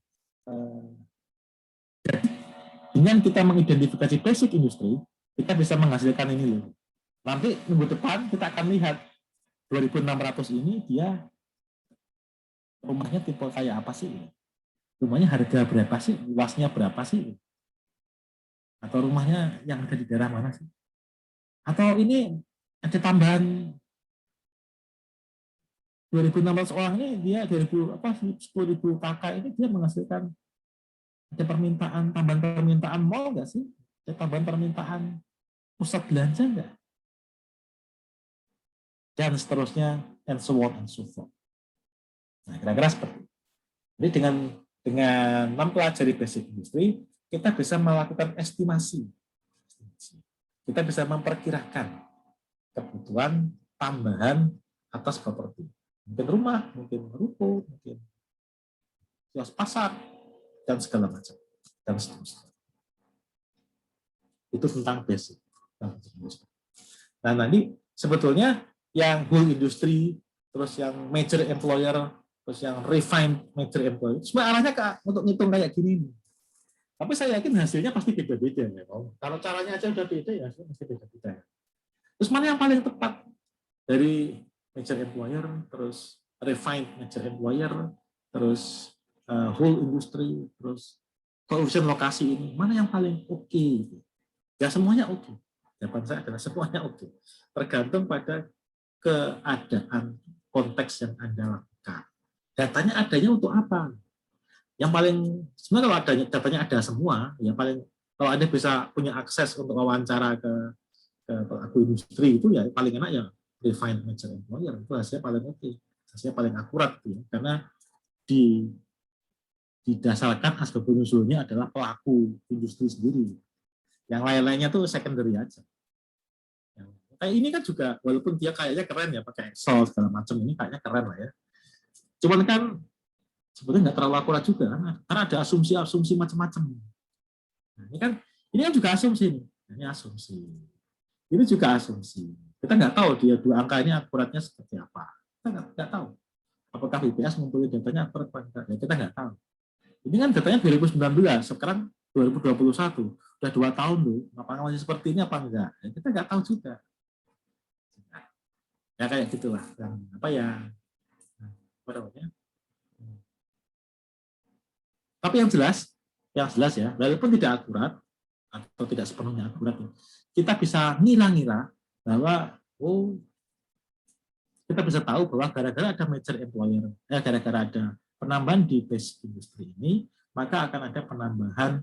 Dengan kita mengidentifikasi basic industri, kita bisa menghasilkan ini loh. Nanti minggu depan kita akan lihat 2.600 ini dia rumahnya tipe kayak apa sih? Rumahnya harga berapa sih? Luasnya berapa sih? Atau rumahnya yang ada di daerah mana sih? Atau ini ada tambahan 2.600 orang ini dia 10.000 KK ini dia menghasilkan ada permintaan, tambahan permintaan mall nggak sih? Ada tambahan permintaan pusat belanja nggak? Dan seterusnya, and so on and so forth. Nah, kira-kira seperti itu. Jadi dengan mempelajari basic industri, kita bisa melakukan estimasi. Kita bisa memperkirakan kebutuhan tambahan atas properti. Mungkin rumah, mungkin ruko, mungkin kios pasar, dan segala macam. Dan seterusnya. Itu tentang basic. Nah, nanti sebetulnya yang whole industry, terus yang major employer, terus yang refined major employer, semua arahnya untuk ngitung kayak gini. Tapi saya yakin hasilnya pasti beda-beda. Ya. Kalau caranya aja udah beda, ya hasilnya pasti beda-beda. Terus mana yang paling tepat dari major employer, terus refined major employer, terus whole industry, terus coefficient lokasi ini, mana yang paling oke? Ya semuanya oke. Jawaban saya adalah semuanya oke. Tergantung pada keadaan konteks yang Anda lakukan. Datanya adanya untuk apa? Yang paling sebenarnya kalau datanya ada semua, yang paling kalau Anda bisa punya akses untuk wawancara ke pelaku industri itu ya paling enak ya refined major employer, itu hasilnya paling oke, hasilnya paling akurat ya. Karena didasarkan asbab usulnya adalah pelaku industri sendiri. Yang lain-lainnya tuh secondary aja. Kayak ini kan juga walaupun dia kayaknya keren ya pakai Excel segala macam ini kayaknya keren lah ya. Cuman kan sebetulnya nggak terlalu akurat juga karena ada asumsi-asumsi macam-macam. Nah, ini kan juga asumsi nih. Ini asumsi. Ini juga asumsi. Kita nggak tahu dia dua angka ini akuratnya seperti apa. Kita nggak tahu. Apakah BPS ngumpulin datanya akurat apa enggak? Ya, kita nggak tahu. Ini kan datanya 2019, sekarang 2021, udah 2 tahun loh. Apakah masih seperti ini apa enggak? Ya, kita nggak tahu juga. Ya kayak gitulah. Apa namanya? Tapi yang jelas ya, walaupun tidak akurat atau tidak sepenuhnya akurat, kita bisa ngira-ngira bahwa kita bisa tahu bahwa gara-gara ada major employer, gara-gara ada penambahan di basic industri ini, maka akan ada penambahan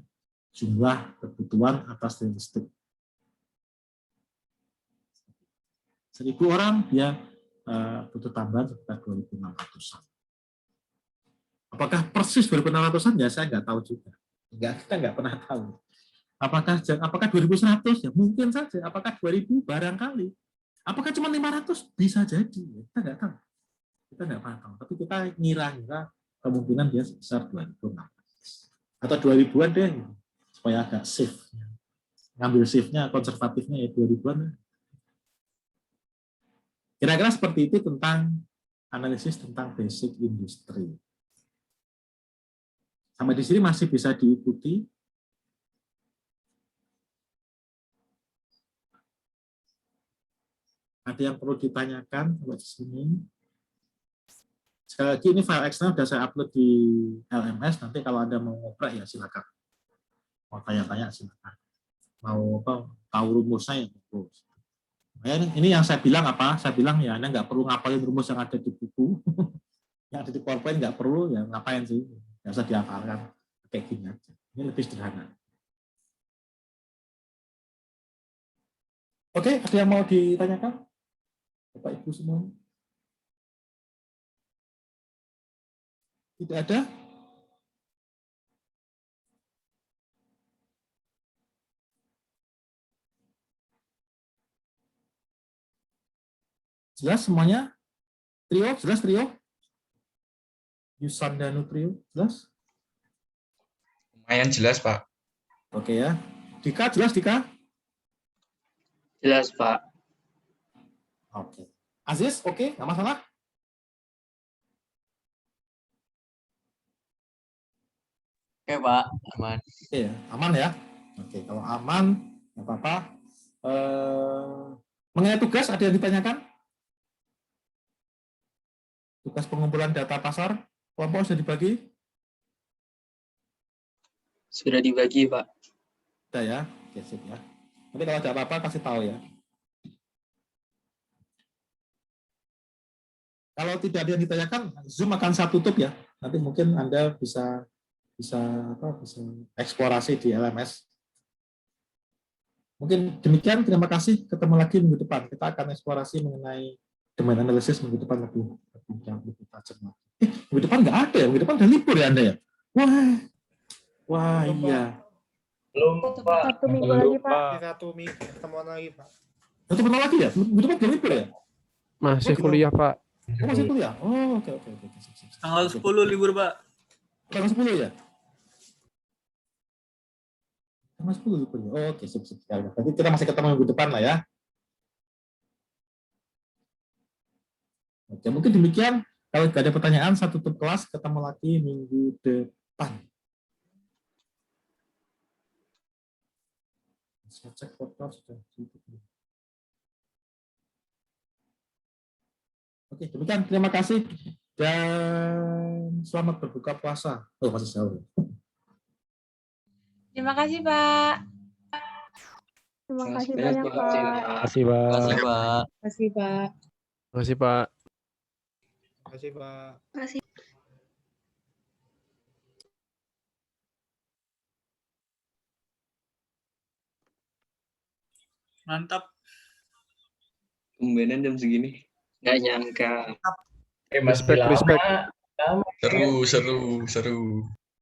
jumlah kebutuhan atas real estate. 1.000 orang dia butuh tambahan sekitar 2.600-an. Apakah persis 2.600-an? Ya saya nggak tahu juga. Kita nggak pernah tahu. Apakah 2.100? Ya mungkin saja. Apakah 2.000? Barangkali. Apakah cuma 500? Bisa jadi. Kita nggak tahu. Kita nggak pernah tahu. Tapi kita ngira-ngira kemungkinan dia sebesar 2.600. Atau 2.000-an deh. Supaya agak safe. Ngambil safe-nya, konservatifnya ya 2.000-an. Kira-kira seperti itu tentang analisis tentang basic industry. Sampai di sini masih bisa diikuti. Ada yang perlu ditanyakan buat sini? Sekali lagi ini file Excel sudah saya upload di LMS. Nanti kalau Anda mau ngoprek ya silakan. Mau tanya-tanya silakan. Mau tahu rumusnya ya terus. Ini yang saya bilang apa? Saya bilang ya Anda nggak perlu ngapalin rumus yang ada di buku, yang ada di PowerPoint nggak perlu, ya ngapain sih? Nggak usah dihafalkan, kayak gini aja. Ini lebih sederhana. Oke, ada yang mau ditanyakan? Bapak Ibu semua? Tidak ada? Jelas semuanya? Trio, jelas trio? Yusandanu trio, jelas? Lumayan jelas, Pak. Oke ya. Dika, jelas Dika? Jelas, Pak. Oke. Aziz, oke, nggak masalah? Oke, Pak. Aman. Oke, aman ya. Oke, kalau aman, nggak apa-apa. Mengenai tugas, ada yang ditanyakan? Tugas pengumpulan data pasar, kelompok sudah dibagi? Sudah dibagi, Pak. Sudah ya? Oke, sip ya. Nanti kalau ada apa-apa, kasih tahu ya. Kalau tidak ada yang ditanyakan, Zoom akan saya tutup ya. Nanti mungkin Anda bisa eksplorasi di LMS. Mungkin demikian, terima kasih. Ketemu lagi minggu depan. Kita akan eksplorasi mengenai domain analisis minggu depan lebih tajam. Minggu depan nggak ada ya? Minggu depan udah libur ya Anda ya? Wah iya. Belum, Pak. Satu minggu lagi, Pak. Di satu minggu ketemuan lagi, Pak. Satu bentar lagi ya? Minggu depan udah libur ya? Masih kuliah, Pak. Oh, masih kuliah? Oh, oke. Sip. Tanggal 10 libur, Pak. Tanggal 10 ya? Tanggal 10 libur ya? Oh, oke, sip. Ya, berarti kita masih ketemu minggu depan lah ya. Oke, mungkin demikian. Kalau tidak ada pertanyaan, saya tutup kelas. Ketemu lagi minggu depan. Saya cek portal sudah tutup. Oke, demikian. Terima kasih. Dan selamat berbuka puasa. Oh, masih sahur. Terima kasih, Pak. Terima kasih Banyak, banyak, Pak. Pak. Makasih, Pak. Makasih, Pak. Makasih, Pak. Makasih, Pak. Terima kasih, Pak. Mantap. Tumbenan jam segini. Nggak nyangka. Masih Respect, lama. respect. Lama. Seru.